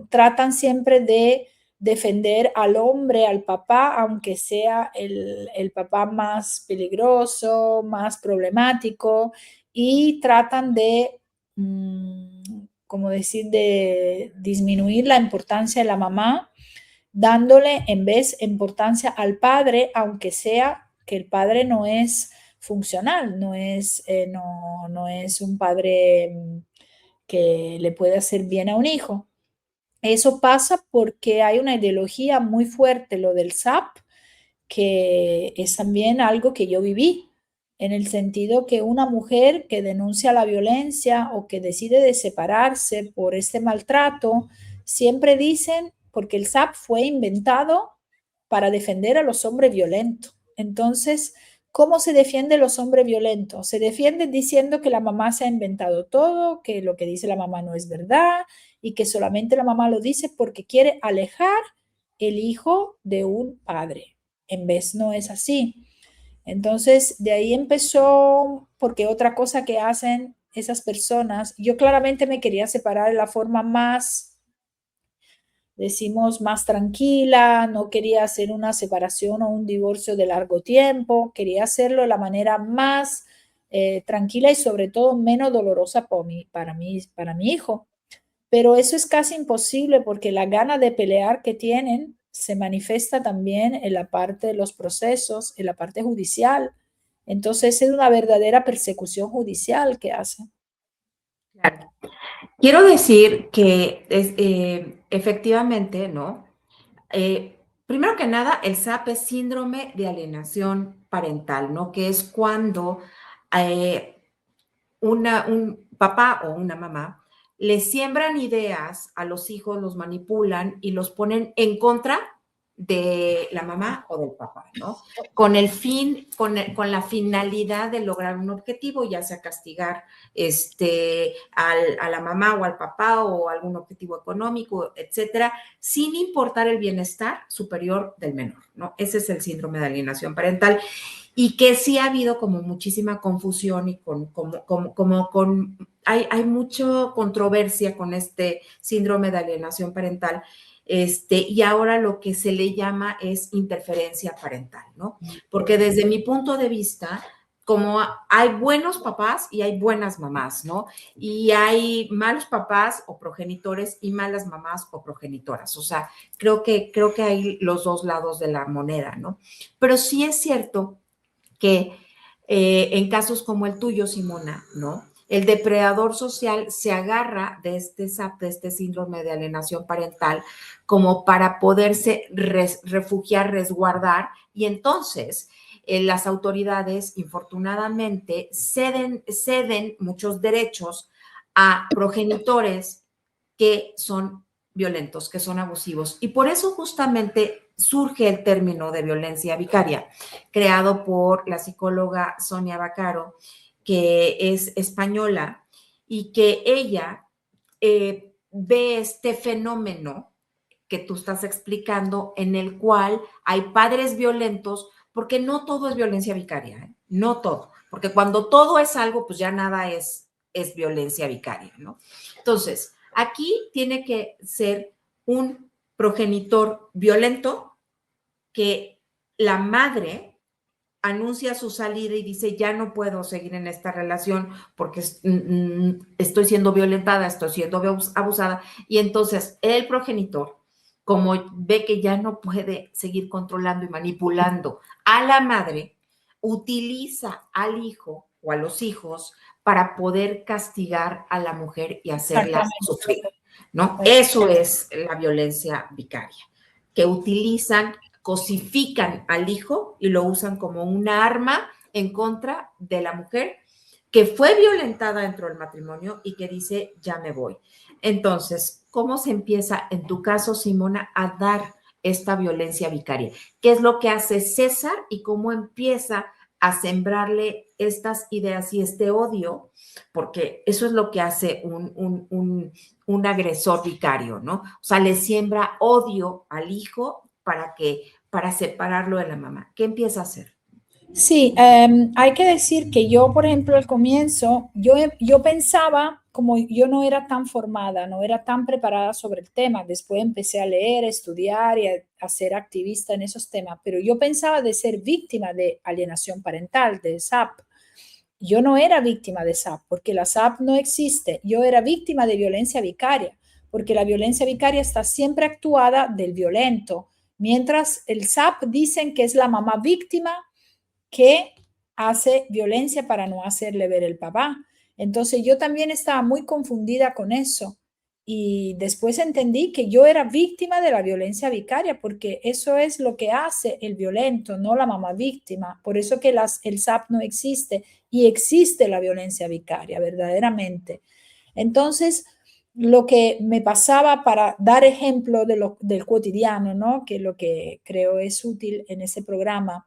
tratan siempre de defender al hombre, al papá, aunque sea el papá más peligroso, más problemático, y tratan de como decir, de disminuir la importancia de la mamá, dándole en vez importancia al padre, aunque sea que el padre no es funcional, no es un padre que le puede hacer bien a un hijo. Eso pasa porque hay una ideología muy fuerte, lo del SAP, que es también algo que yo viví, en el sentido que una mujer que denuncia la violencia o que decide de separarse por este maltrato, siempre dicen, porque el SAP fue inventado para defender a los hombres violentos. Entonces, ¿cómo se defiende a los hombres violentos? Se defiende diciendo que la mamá se ha inventado todo, que lo que dice la mamá no es verdad y que solamente la mamá lo dice porque quiere alejar el hijo de un padre. En vez no es así. Entonces, de ahí empezó, porque otra cosa que hacen esas personas, yo claramente me quería separar de la forma más, decimos, más tranquila, no quería hacer una separación o un divorcio de largo tiempo, quería hacerlo de la manera más tranquila y sobre todo menos dolorosa para mi hijo. Pero eso es casi imposible porque la gana de pelear que tienen se manifiesta también en la parte de los procesos, en la parte judicial. Entonces es una verdadera persecución judicial que hacen. Claro. Quiero decir que efectivamente, ¿no? Primero que nada, el SAP es síndrome de alienación parental, ¿no? Que es cuando eh, un papá o una mamá le siembran ideas a los hijos, los manipulan y los ponen en contra de la mamá o del papá, ¿no? Con el fin, con la finalidad de lograr un objetivo, ya sea castigar a la mamá o al papá o algún objetivo económico, etcétera, sin importar el bienestar superior del menor, ¿no? Ese es el síndrome de alienación parental y que sí ha habido como muchísima confusión y hay mucha controversia con este síndrome de alienación parental, y ahora lo que se le llama es interferencia parental, ¿no? Porque desde mi punto de vista, como hay buenos papás y hay buenas mamás, ¿no? Y hay malos papás o progenitores y malas mamás o progenitoras. O sea, creo que hay los dos lados de la moneda, ¿no? Pero sí es cierto que en casos como el tuyo, Simona, ¿no? El depredador social se agarra de este SAP, de este síndrome de alienación parental, como para poderse refugiar, resguardar, y entonces las autoridades, infortunadamente, ceden muchos derechos a progenitores que son violentos, que son abusivos. Y por eso justamente surge el término de violencia vicaria, creado por la psicóloga Sonia Baccaro, que es española, y que ella ve este fenómeno que tú estás explicando, en el cual hay padres violentos, porque no todo es violencia vicaria, ¿eh? No todo, porque cuando todo es algo, pues ya nada es violencia vicaria, ¿no? Entonces, aquí tiene que ser un progenitor violento que la madre anuncia su salida y dice, ya no puedo seguir en esta relación porque estoy siendo violentada, estoy siendo abusada. Y entonces el progenitor, como ve que ya no puede seguir controlando y manipulando a la madre, utiliza al hijo o a los hijos para poder castigar a la mujer y hacerla Exactamente. sufrir, ¿no? Eso es la violencia vicaria, que utilizan, cosifican al hijo y lo usan como una arma en contra de la mujer que fue violentada dentro del matrimonio y que dice, ya me voy. Entonces, ¿cómo se empieza en tu caso, Simona, a dar esta violencia vicaria? ¿Qué es lo que hace César y cómo empieza a sembrarle estas ideas y este odio? Porque eso es lo que hace un agresor vicario, ¿no? O sea, le siembra odio al hijo para separarlo de la mamá. ¿Qué empieza a hacer? Sí, hay que decir que yo, por ejemplo, al comienzo, yo pensaba, como yo no era tan formada, no era tan preparada sobre el tema, después empecé a leer, a estudiar y a ser activista en esos temas, pero yo pensaba de ser víctima de alienación parental, de SAP. Yo no era víctima de SAP, porque la SAP no existe. Yo era víctima de violencia vicaria, porque la violencia vicaria está siempre actuada del violento, mientras el SAP dicen que es la mamá víctima que hace violencia para no hacerle ver el papá. Entonces yo también estaba muy confundida con eso y después entendí que yo era víctima de la violencia vicaria porque eso es lo que hace el violento, no la mamá víctima. Por eso que el SAP no existe y existe la violencia vicaria verdaderamente. Entonces, lo que me pasaba para dar ejemplo del cotidiano, ¿no? Que lo que creo es útil en ese programa,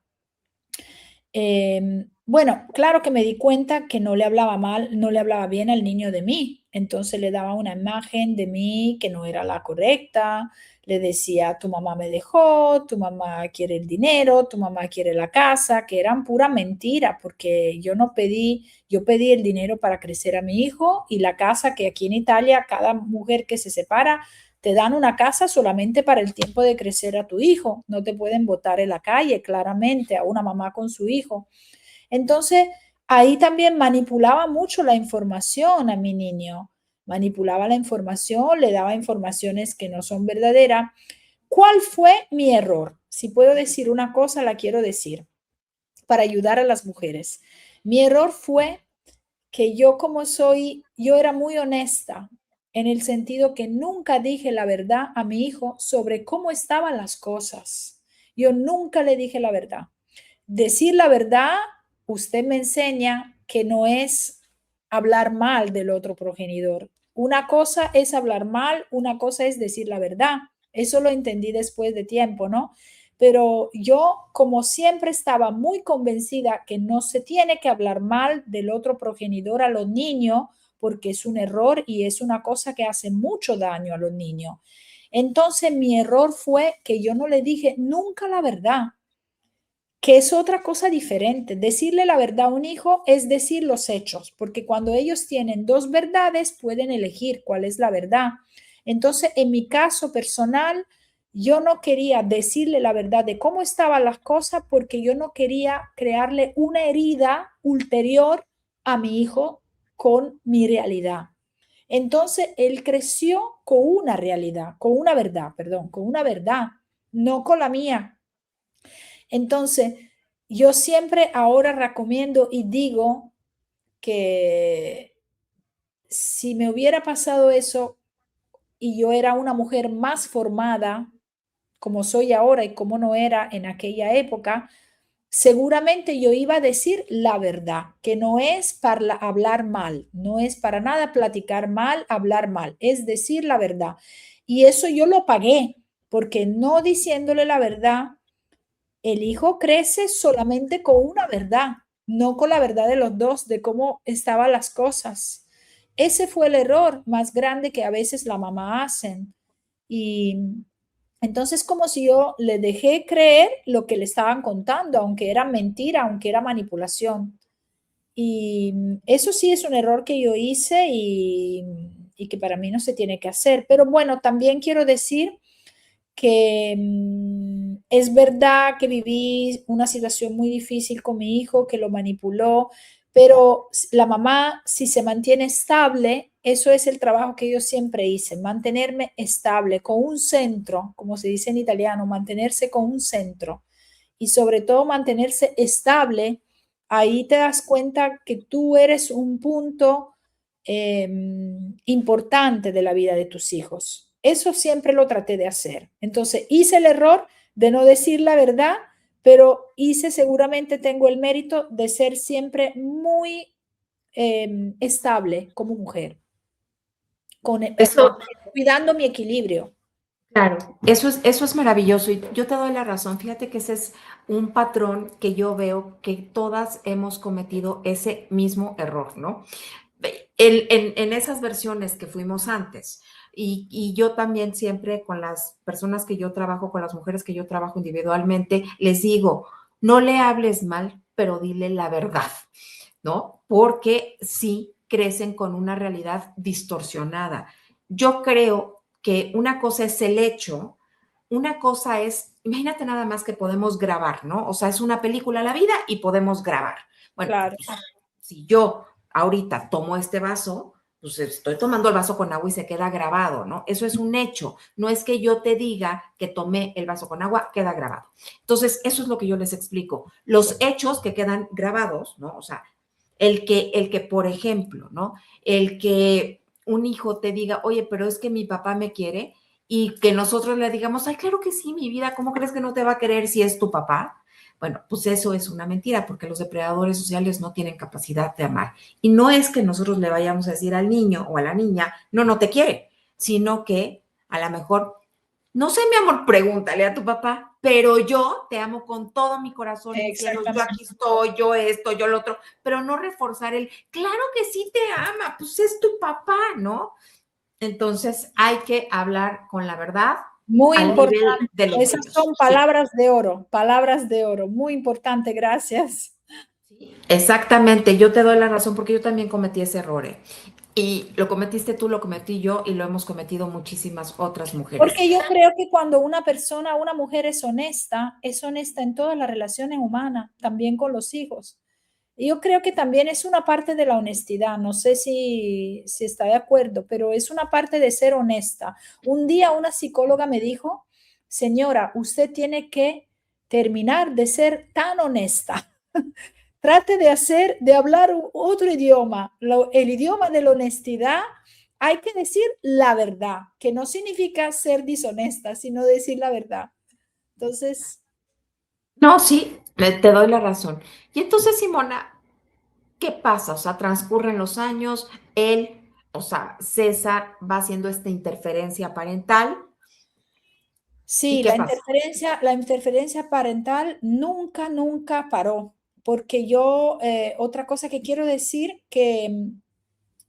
Bueno, claro que me di cuenta que no le hablaba mal, no le hablaba bien al niño de mí. Entonces le daba una imagen de mí que no era la correcta. Le decía, tu mamá me dejó, tu mamá quiere el dinero, tu mamá quiere la casa, que eran pura mentira, porque yo no pedí, yo pedí el dinero para crecer a mi hijo y la casa, que aquí en Italia cada mujer que se separa te dan una casa solamente para el tiempo de crecer a tu hijo. No te pueden botar en la calle, claramente, a una mamá con su hijo. Entonces, ahí también manipulaba mucho la información a mi niño. Manipulaba la información, le daba informaciones que no son verdaderas. ¿Cuál fue mi error? Si puedo decir una cosa, la quiero decir para ayudar a las mujeres. Mi error fue que yo como soy, yo era muy honesta en el sentido que nunca dije la verdad a mi hijo sobre cómo estaban las cosas. Yo nunca le dije la verdad. Decir la verdad, usted me enseña que no es hablar mal del otro progenitor. Una cosa es hablar mal, una cosa es decir la verdad. Eso lo entendí después de tiempo, ¿no? Pero yo, como siempre, estaba muy convencida que no se tiene que hablar mal del otro progenitor a los niños porque es un error y es una cosa que hace mucho daño a los niños. Entonces, mi error fue que yo no le dije nunca la verdad, que es otra cosa diferente. Decirle la verdad a un hijo es decir los hechos, porque cuando ellos tienen dos verdades pueden elegir cuál es la verdad. Entonces, en mi caso personal, yo no quería decirle la verdad de cómo estaban las cosas porque yo no quería crearle una herida ulterior a mi hijo con mi realidad. Entonces, él creció con una realidad, con una verdad, perdón, con una verdad, no con la mía. Entonces, yo siempre ahora recomiendo y digo que si me hubiera pasado eso y yo era una mujer más formada, como soy ahora y como no era en aquella época, seguramente yo iba a decir la verdad, que no es para hablar mal, no es para nada platicar mal, hablar mal, es decir la verdad. Y eso yo lo pagué, porque no diciéndole la verdad, el hijo crece solamente con una verdad, no con la verdad de los dos, de cómo estaban las cosas. Ese fue el error más grande que a veces la mamá hacen. Y entonces como si yo le dejé creer lo que le estaban contando, aunque era mentira, aunque era manipulación. Y eso sí es un error que yo hice y que para mí no se tiene que hacer. Pero bueno, también quiero decir que es verdad que viví una situación muy difícil con mi hijo, que lo manipuló, pero la mamá, si se mantiene estable, eso es el trabajo que yo siempre hice, mantenerme estable, con un centro, como se dice en italiano, mantenerse con un centro y sobre todo mantenerse estable. Ahí te das cuenta que tú eres un punto eh, importante de la vida de tus hijos. Eso siempre lo traté de hacer. Entonces hice el error de no decir la verdad, pero hice, seguramente tengo el mérito de ser siempre muy estable como mujer, con, Eso, cuidando mi equilibrio. claro, eso es maravilloso y yo te doy la razón. Fíjate que ese es un patrón que yo veo que todas hemos cometido ese mismo error, ¿no? En esas versiones que fuimos antes. Y yo también siempre con las personas que yo trabajo, con las mujeres que yo trabajo individualmente, les digo, no le hables mal, pero dile la verdad, ¿no? Porque sí crecen con una realidad distorsionada. Yo creo que una cosa es el hecho, una cosa es, imagínate nada más que podemos grabar, ¿no? O sea, es una película la vida y podemos grabar. Bueno, Claro. pues, si yo ahorita tomo este vaso, pues estoy tomando el vaso con agua y se queda grabado, ¿no? Eso es un hecho. No es que yo te diga que tomé el vaso con agua, queda grabado. Entonces, eso es lo que yo les explico. Los hechos que quedan grabados, ¿no? O sea, el que, por ejemplo, ¿no? El que un hijo te diga, oye, pero es que mi papá me quiere y que nosotros le digamos, ay, claro que sí, mi vida, ¿cómo crees que no te va a querer si es tu papá? Bueno, pues eso es una mentira, porque los depredadores sociales no tienen capacidad de amar. Y no es que nosotros le vayamos a decir al niño o a la niña, no, no te quiere, sino que a lo mejor No sé, mi amor, pregúntale a tu papá, pero yo te amo con todo mi corazón, mi cielo, yo Exactamente. aquí estoy, yo esto, yo lo otro, pero no reforzar el, claro que sí te ama, pues es tu papá, ¿no? Entonces hay que hablar con la verdad Muy al nivel importante. de los Esas hechos. son Sí, palabras de oro. Muy importante, gracias. sí, exactamente. Yo te doy la razón porque yo también cometí ese error. Y lo cometiste tú, lo cometí yo y lo hemos cometido muchísimas otras mujeres. Porque yo creo que cuando una persona, una mujer es honesta en todas las relaciones humanas, también con los hijos. Y yo creo que también es una parte de la honestidad. No sé si está de acuerdo, pero es una parte de ser honesta. Un día una psicóloga me dijo, señora, usted tiene que terminar de ser tan honesta. Trate de hablar otro idioma, el idioma de la honestidad. Hay que decir la verdad, que no significa ser deshonesta, sino decir la verdad. Entonces, No, sí, te doy la razón. Y entonces, Simona, ¿qué pasa? O sea, transcurren los años, él, o sea, César va haciendo esta interferencia parental. ¿Y sí, qué pasa? la interferencia parental nunca, nunca paró, porque yo, otra cosa que quiero decir, que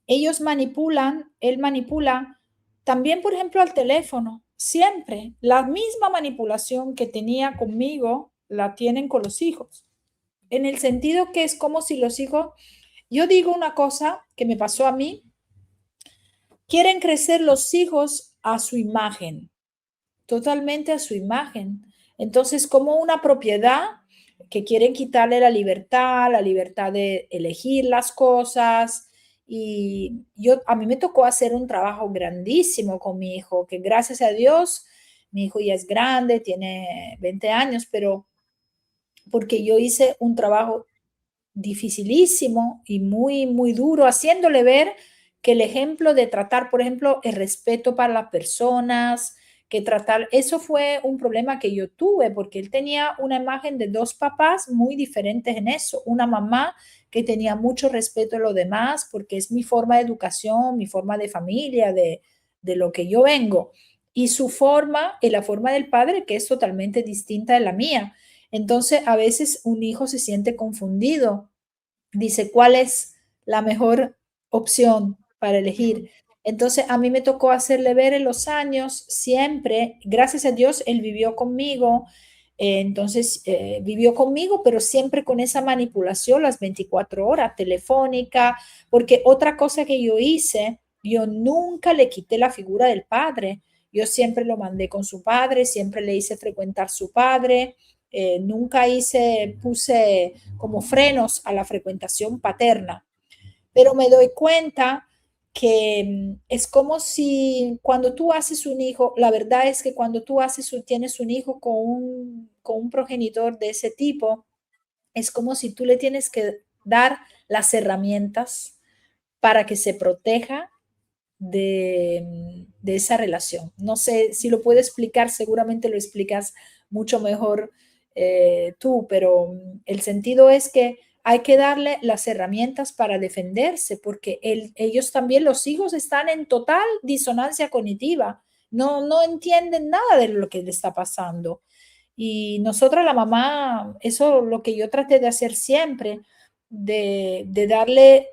ellos manipulan, él manipula también, por ejemplo, al teléfono, siempre, la misma manipulación que tenía conmigo, la tienen con los hijos, en el sentido que es como si los hijos, yo digo una cosa que me pasó a mí, quieren crecer los hijos a su imagen, totalmente a su imagen. Entonces, como una propiedad que quieren quitarle la libertad de elegir las cosas. Y yo, a mí me tocó hacer un trabajo grandísimo con mi hijo, que gracias a Dios, mi hijo ya es grande, tiene 20 años, pero porque yo hice un trabajo dificilísimo y muy, muy duro, haciéndole ver que el ejemplo de tratar, por ejemplo, el respeto para las personas, que tratar, eso fue un problema que yo tuve, porque él tenía una imagen de dos papás muy diferentes en eso, una mamá que tenía mucho respeto a los demás, porque es mi forma de educación, mi forma de familia, de lo que yo vengo, y su forma y la forma del padre, que es totalmente distinta de la mía. Entonces, a veces un hijo se siente confundido, dice cuál es la mejor opción para elegir. Entonces, a mí me tocó hacerle ver en los años, siempre, gracias a Dios, él vivió conmigo, vivió conmigo, pero siempre con esa manipulación las 24 horas telefónica, porque otra cosa que yo hice, yo nunca le quité la figura del padre, yo siempre lo mandé con su padre, siempre le hice frecuentar su padre, nunca puse como frenos a la frecuentación paterna, pero me doy cuenta que es como si cuando tú haces un hijo, la verdad es que cuando tú tienes un hijo con un progenitor de ese tipo, es como si tú le tienes que dar las herramientas para que se proteja de esa relación. No sé si lo puedo explicar, seguramente lo explicas mucho mejor tú, pero el sentido es que hay que darle las herramientas para defenderse, porque ellos también, los hijos, están en total disonancia cognitiva, no entienden nada de lo que le está pasando. Y nosotros, la mamá, eso lo que yo traté de hacer siempre, de darle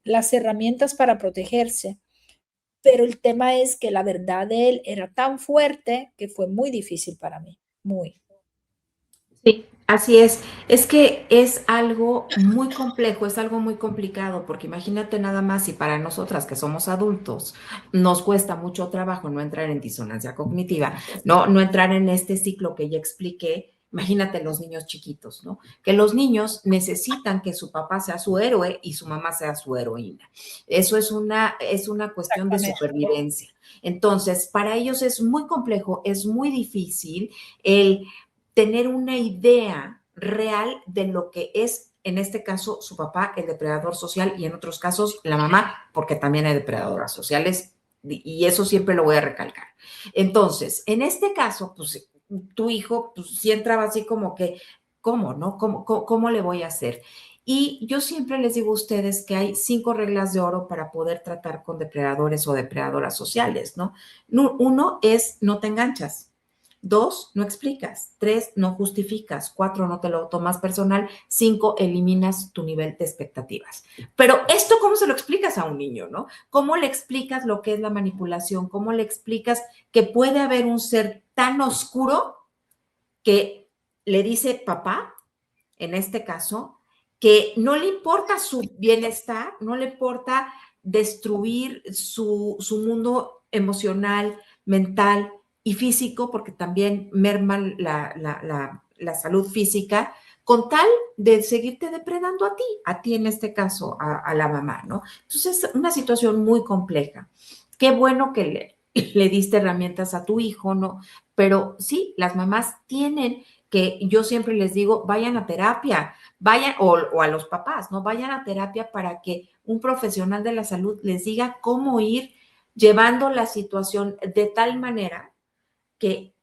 las herramientas para protegerse, pero el tema es que la verdad de él era tan fuerte que fue muy difícil para mí, muy. Sí, así es. Es que es algo muy complejo, es algo muy complicado, porque imagínate nada más si para nosotras que somos adultos nos cuesta mucho trabajo no entrar en disonancia cognitiva, no entrar en este ciclo que ya expliqué. Imagínate los niños chiquitos, ¿no? Que los niños necesitan que su papá sea su héroe y su mamá sea su heroína. Eso es una cuestión de Exactamente. supervivencia. Entonces, para ellos es muy complejo, es muy difícil el tener una idea real de lo que es, en este caso, su papá, el depredador social, y en otros casos, la mamá, porque también hay depredadoras sociales, y eso siempre lo voy a recalcar. Entonces, en este caso, pues tu hijo, pues sí entraba así como que, ¿cómo, no? ¿Cómo le voy a hacer? Y yo siempre les digo a ustedes que hay 5 reglas de oro para poder tratar con depredadores o depredadoras sociales, ¿no? Uno es no te enganchas. 2, no explicas. 3, no justificas. 4, no te lo tomas personal. 5, eliminas tu nivel de expectativas. Pero esto, ¿cómo se lo explicas a un niño, no? ¿Cómo le explicas lo que es la manipulación? ¿Cómo le explicas que puede haber un ser tan oscuro que le dice papá, en este caso, que no le importa su bienestar, no le importa destruir su mundo emocional, mental y físico, porque también merman la salud física, con tal de seguirte depredando a ti en este caso, a la mamá, ¿no? Entonces, es una situación muy compleja. Qué bueno que le diste herramientas a tu hijo, ¿no? Pero sí, las mamás tienen que, yo siempre les digo, vayan a terapia, vayan, o a los papás, ¿no? Vayan a terapia para que un profesional de la salud les diga cómo ir llevando la situación de tal manera que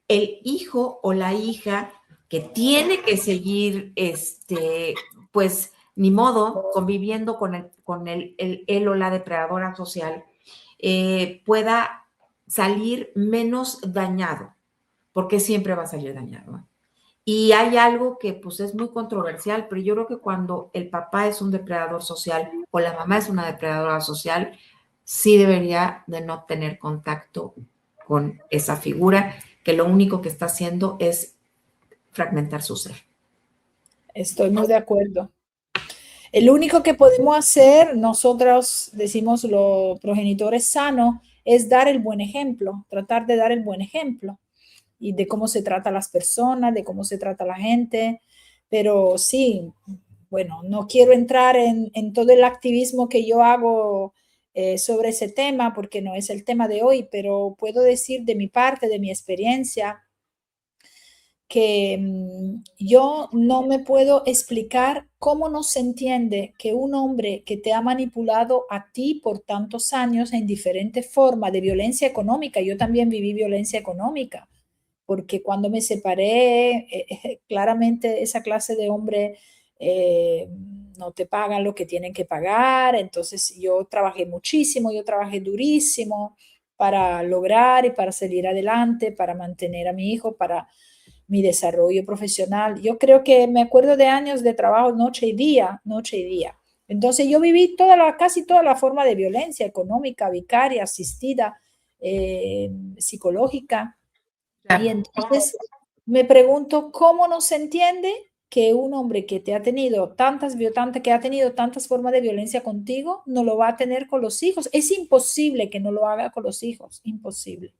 el hijo o la hija que tiene que seguir, pues, ni modo, conviviendo con él o la depredadora social, pueda salir menos dañado, porque siempre va a salir dañado, ¿no? Y hay algo que pues es muy controversial, pero yo creo que cuando el papá es un depredador social o la mamá es una depredadora social, sí debería de no tener contacto con esa figura que lo único que está haciendo es fragmentar su ser. Estoy muy de acuerdo. El único que podemos hacer, nosotros decimos los progenitores sanos, es dar el buen ejemplo, tratar de dar el buen ejemplo y de cómo se trata a las personas, de cómo se trata a la gente. Pero sí, bueno, no quiero entrar en todo el activismo que yo hago sobre ese tema, porque no es el tema de hoy, pero puedo decir de mi parte, de mi experiencia, que yo no me puedo explicar cómo no se entiende que un hombre que te ha manipulado a ti por tantos años en diferentes formas de violencia económica, yo también viví violencia económica, porque cuando me separé, claramente esa clase de hombre no te pagan lo que tienen que pagar, entonces yo trabajé muchísimo, yo trabajé durísimo para lograr y para salir adelante, para mantener a mi hijo, para mi desarrollo profesional. Yo creo que me acuerdo de años de trabajo noche y día, noche y día. Entonces yo viví casi toda la forma de violencia económica, vicaria, asistida, psicológica. Y Claro. entonces me pregunto cómo no se entiende que un hombre que te ha tenido que ha tenido tantas formas de violencia contigo, no lo va a tener con los hijos. Es imposible que no lo haga con los hijos, imposible.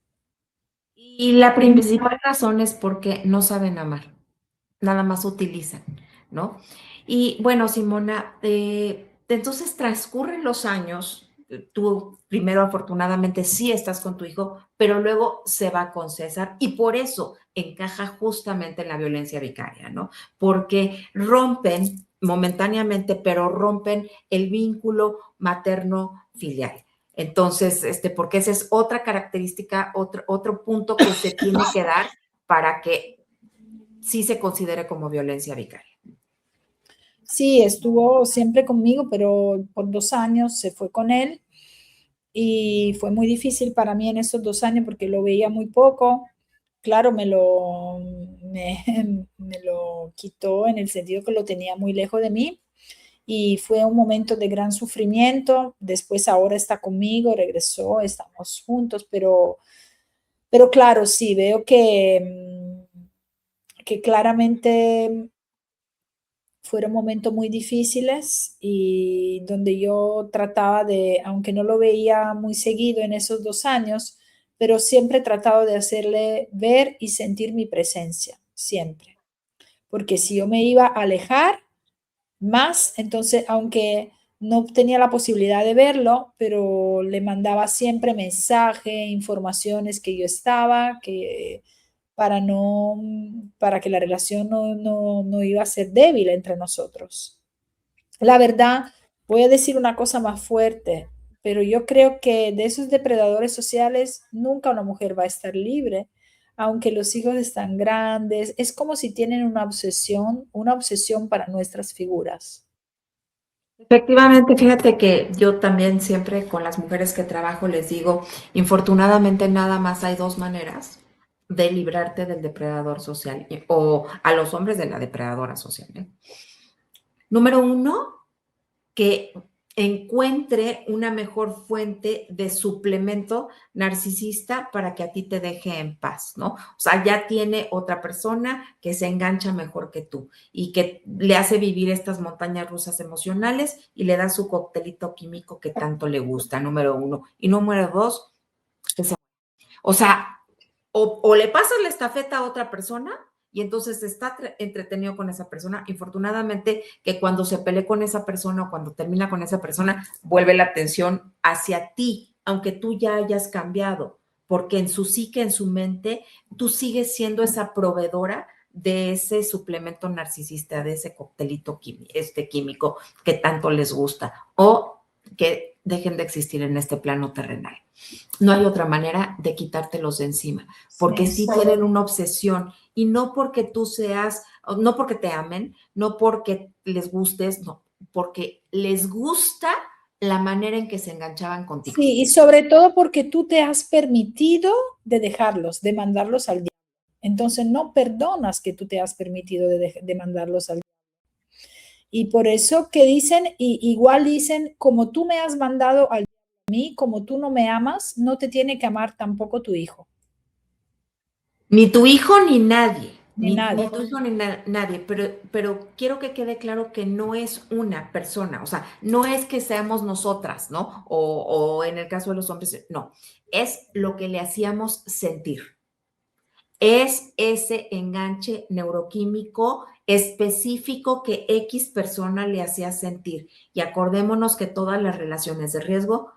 Y la principal razón es porque no saben amar, nada más utilizan, ¿no? Y bueno, Simona, entonces transcurren los años, tú primero afortunadamente sí estás con tu hijo, pero luego se va con César y por eso encaja justamente en la violencia vicaria, ¿no? Porque rompen momentáneamente, pero rompen el vínculo materno-filial. Entonces, porque esa es otra característica, otro punto que se tiene que dar para que sí se considere como violencia vicaria. Sí, estuvo siempre conmigo, pero por 2 años se fue con él y fue muy difícil para mí en esos 2 años porque lo veía muy poco. Claro, me lo quitó en el sentido que lo tenía muy lejos de mí y fue un momento de gran sufrimiento. Después ahora está conmigo, regresó, estamos juntos, pero claro, sí, veo que claramente fueron momentos muy difíciles y donde yo trataba de, aunque no lo veía muy seguido en esos 2 años, pero siempre he tratado de hacerle ver y sentir mi presencia, siempre. Porque si yo me iba a alejar más, entonces, aunque no tenía la posibilidad de verlo, pero le mandaba siempre mensaje, informaciones que yo estaba, que para no, para que la relación no iba a ser débil entre nosotros. La verdad, voy a decir una cosa más fuerte, pero yo creo que de esos depredadores sociales nunca una mujer va a estar libre, aunque los hijos están grandes. Es como si tienen una obsesión para nuestras figuras. Efectivamente, fíjate que yo también siempre con las mujeres que trabajo les digo, infortunadamente nada más hay dos maneras de librarte del depredador social o a los hombres de la depredadora social, ¿eh? Número uno, que encuentre una mejor fuente de suplemento narcisista para que a ti te deje en paz, ¿no? O sea, ya tiene otra persona que se engancha mejor que tú y que le hace vivir estas montañas rusas emocionales y le da su coctelito químico que tanto le gusta, número uno. Y número dos, o sea, o le pasas la estafeta a otra persona y entonces está entretenido con esa persona. Infortunadamente, que cuando se pelee con esa persona o cuando termina con esa persona, vuelve la atención hacia ti, aunque tú ya hayas cambiado, porque en su psique, en su mente, tú sigues siendo esa proveedora de ese suplemento narcisista, de ese coctelito químico que tanto les gusta o que dejen de existir en este plano terrenal. No hay otra manera de quitártelos de encima, porque sí tienen una obsesión y no porque tú seas, no porque te amen, no porque les gustes, no, porque les gusta la manera en que se enganchaban contigo. Sí, y sobre todo porque tú te has permitido de dejarlos, de mandarlos al diablo. Entonces no perdonas que tú te has permitido de mandarlos al diablo. Y por eso que dicen, y igual dicen, como tú me has mandado al diablo a mí, como tú no me amas, no te tiene que amar tampoco tu hijo, Ni tu hijo ni nadie, ni ni nadie. tu hijo ni nadie, pero quiero que quede claro que no es una persona, o sea, no es que seamos nosotras, ¿no? O en el caso de los hombres, no, es lo que le hacíamos sentir. Es ese enganche neuroquímico específico que X persona le hacía sentir. Y acordémonos que todas las relaciones de riesgo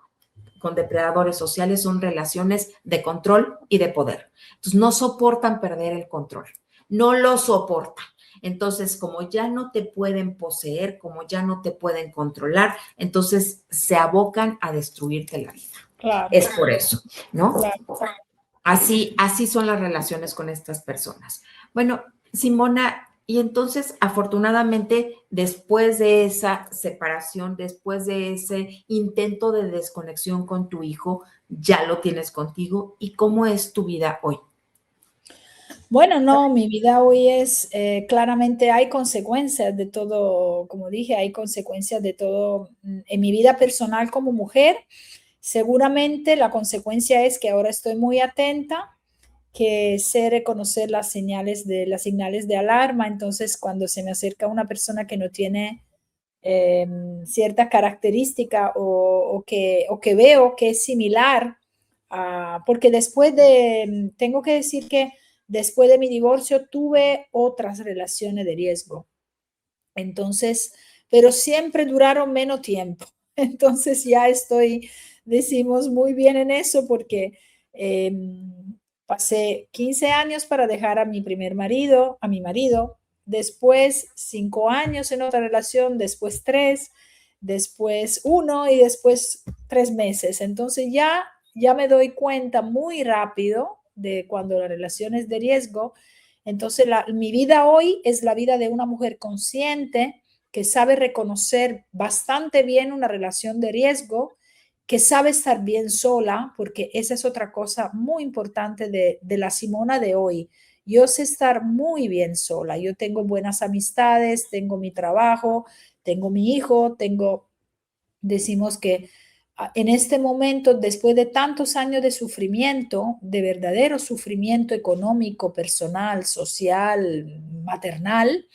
con depredadores sociales son relaciones de control y de poder. Entonces, no soportan perder el control, no lo soportan. Entonces, como ya no te pueden poseer, como ya no te pueden controlar, entonces se abocan a destruirte la vida. Claro, Es por eso, ¿no? claro. Así son las relaciones con estas personas. Bueno, Simona, y entonces afortunadamente después de esa separación, después de ese intento de desconexión con tu hijo, ya lo tienes contigo. ¿Y cómo es tu vida hoy? Bueno, no, mi vida hoy es, claramente hay consecuencias de todo, como dije, hay consecuencias de todo en mi vida personal como mujer. Seguramente la consecuencia es que ahora estoy muy atenta, que sé reconocer las señales de alarma. Entonces, cuando se me acerca una persona que no tiene cierta característica o que veo que es similar, porque tengo que decir que después de mi divorcio tuve otras relaciones de riesgo. Entonces, pero siempre duraron menos tiempo. Entonces ya decimos, muy bien en eso porque eh, pasé 15 años para dejar a mi marido, después 5 años en otra relación, después 3, después 1 y después 3 meses. Entonces ya me doy cuenta muy rápido de cuando la relación es de riesgo. Entonces, mi vida hoy es la vida de una mujer consciente que sabe reconocer bastante bien una relación de riesgo, que sabe estar bien sola, porque esa es otra cosa muy importante de la Simona de hoy. Yo sé estar muy bien sola. Yo tengo buenas amistades, tengo mi trabajo, tengo mi hijo, decimos que en este momento, después de tantos años de sufrimiento, de verdadero sufrimiento económico, personal, social, maternal,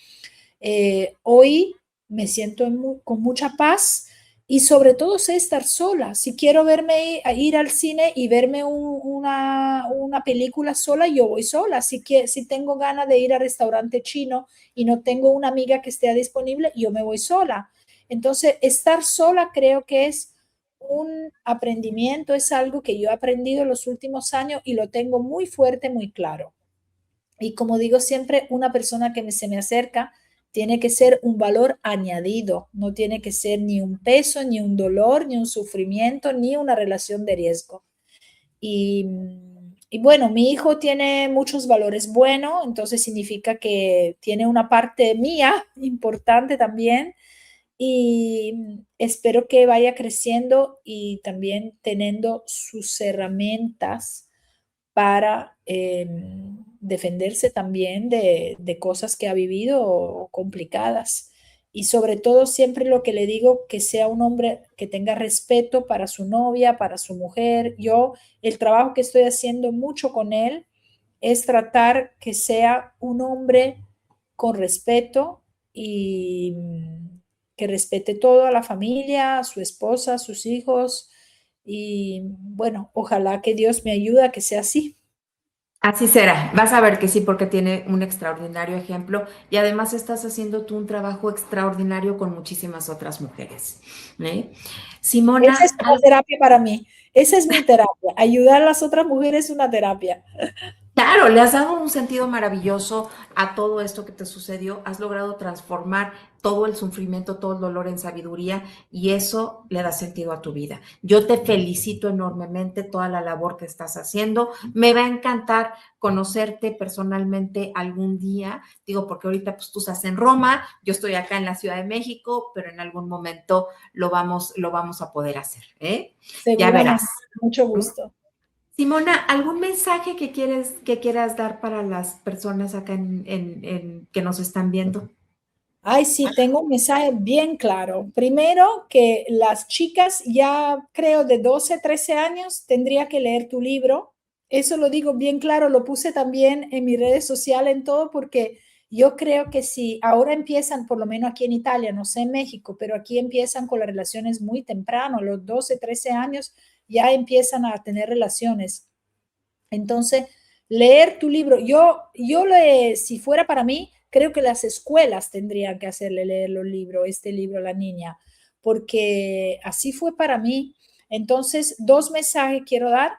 hoy me siento con mucha paz y sobre todo sé estar sola. Si quiero ir al cine y verme una película sola, yo voy sola. Si tengo ganas de ir al restaurante chino y no tengo una amiga que esté disponible, yo me voy sola. Entonces, estar sola creo que es un aprendimiento, es algo que yo he aprendido en los últimos años y lo tengo muy fuerte, muy claro. Y como digo siempre, una persona que se me acerca tiene que ser un valor añadido, no tiene que ser ni un peso, ni un dolor, ni un sufrimiento, ni una relación de riesgo. Y, y bueno, mi hijo tiene muchos valores buenos, entonces significa que tiene una parte mía importante también y espero que vaya creciendo y también teniendo sus herramientas para defenderse también de cosas que ha vivido complicadas. Y sobre todo siempre lo que le digo, que sea un hombre que tenga respeto para su novia, para su mujer. Yo, el trabajo que estoy haciendo mucho con él es tratar que sea un hombre con respeto y que respete todo a la familia, a su esposa, a sus hijos. Y bueno, ojalá que Dios me ayude a que sea así. Así será, vas a ver que sí, porque tiene un extraordinario ejemplo y además estás haciendo tú un trabajo extraordinario con muchísimas otras mujeres. ¿Eh? Esa es Simona, una terapia para mí. Esa es mi terapia. Ayudar a las otras mujeres es una terapia. claro, le has dado un sentido maravilloso a todo esto que te sucedió. Has logrado transformar todo el sufrimiento, todo el dolor en sabiduría y eso le da sentido a tu vida. Yo te felicito enormemente toda la labor que estás haciendo. Me va a encantar conocerte personalmente algún día. Digo, porque ahorita pues tú estás en Roma, yo estoy acá en la Ciudad de México, pero en algún momento lo vamos a poder hacer, ¿eh? Ya verás. Seguramente. Mucho gusto. Simona, ¿algún mensaje que quieras dar para las personas acá que nos están viendo? Ay, sí, tengo un mensaje bien claro. Primero, que las chicas ya creo de 12, 13 años tendría que leer tu libro. Eso lo digo bien claro, lo puse también en mis redes sociales, en todo, porque yo creo que si ahora empiezan, por lo menos aquí en Italia, no sé en México, pero aquí empiezan con las relaciones muy temprano, a los 12, 13 años ya empiezan a tener relaciones. Entonces, leer tu libro, si fuera para mí, creo que las escuelas tendrían que hacerle leer los libros, este libro a la niña, porque así fue para mí. Entonces, dos mensajes quiero dar: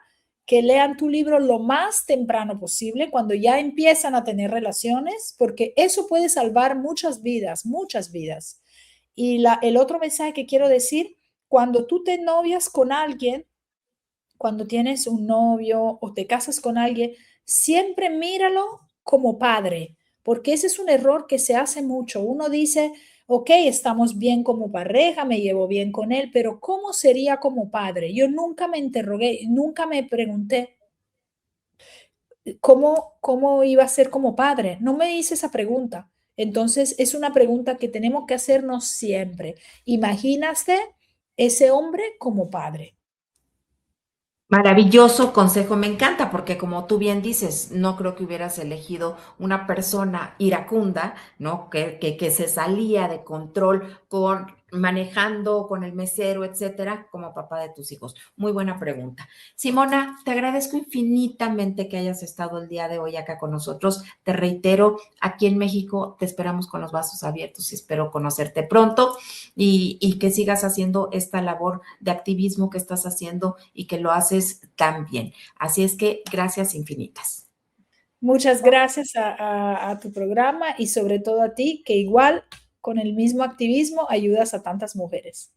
que lean tu libro lo más temprano posible, cuando ya empiezan a tener relaciones, porque eso puede salvar muchas vidas, muchas vidas. Y el otro mensaje que quiero decir: cuando tú te novias con alguien, cuando tienes un novio o te casas con alguien, siempre míralo como padre, porque ese es un error que se hace mucho. Uno dice, ok, estamos bien como pareja, me llevo bien con él, pero ¿cómo sería como padre? Yo nunca me interrogué, nunca me pregunté cómo iba a ser como padre. No me hice esa pregunta. Entonces, es una pregunta que tenemos que hacernos siempre. Imagínate ese hombre como padre. Maravilloso consejo, me encanta porque como tú bien dices, no creo que hubieras elegido una persona iracunda, ¿no? Que se salía de control manejando con el mesero, etcétera, como papá de tus hijos. Muy buena pregunta. Simona, te agradezco infinitamente que hayas estado el día de hoy acá con nosotros. Te reitero, aquí en México te esperamos con los brazos abiertos y espero conocerte pronto y que sigas haciendo esta labor de activismo que estás haciendo y que lo haces tan bien. Así es que gracias infinitas. Muchas gracias a tu programa y sobre todo a ti, que igual con el mismo activismo ayudas a tantas mujeres.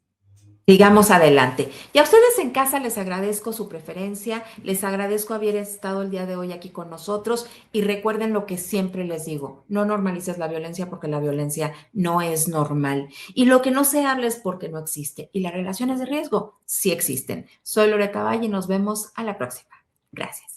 Sigamos adelante. Y a ustedes en casa les agradezco su preferencia, les agradezco haber estado el día de hoy aquí con nosotros y recuerden lo que siempre les digo, no normalices la violencia porque la violencia no es normal y lo que no se habla es porque no existe y las relaciones de riesgo sí existen. Soy Loreta Valle y nos vemos a la próxima. Gracias.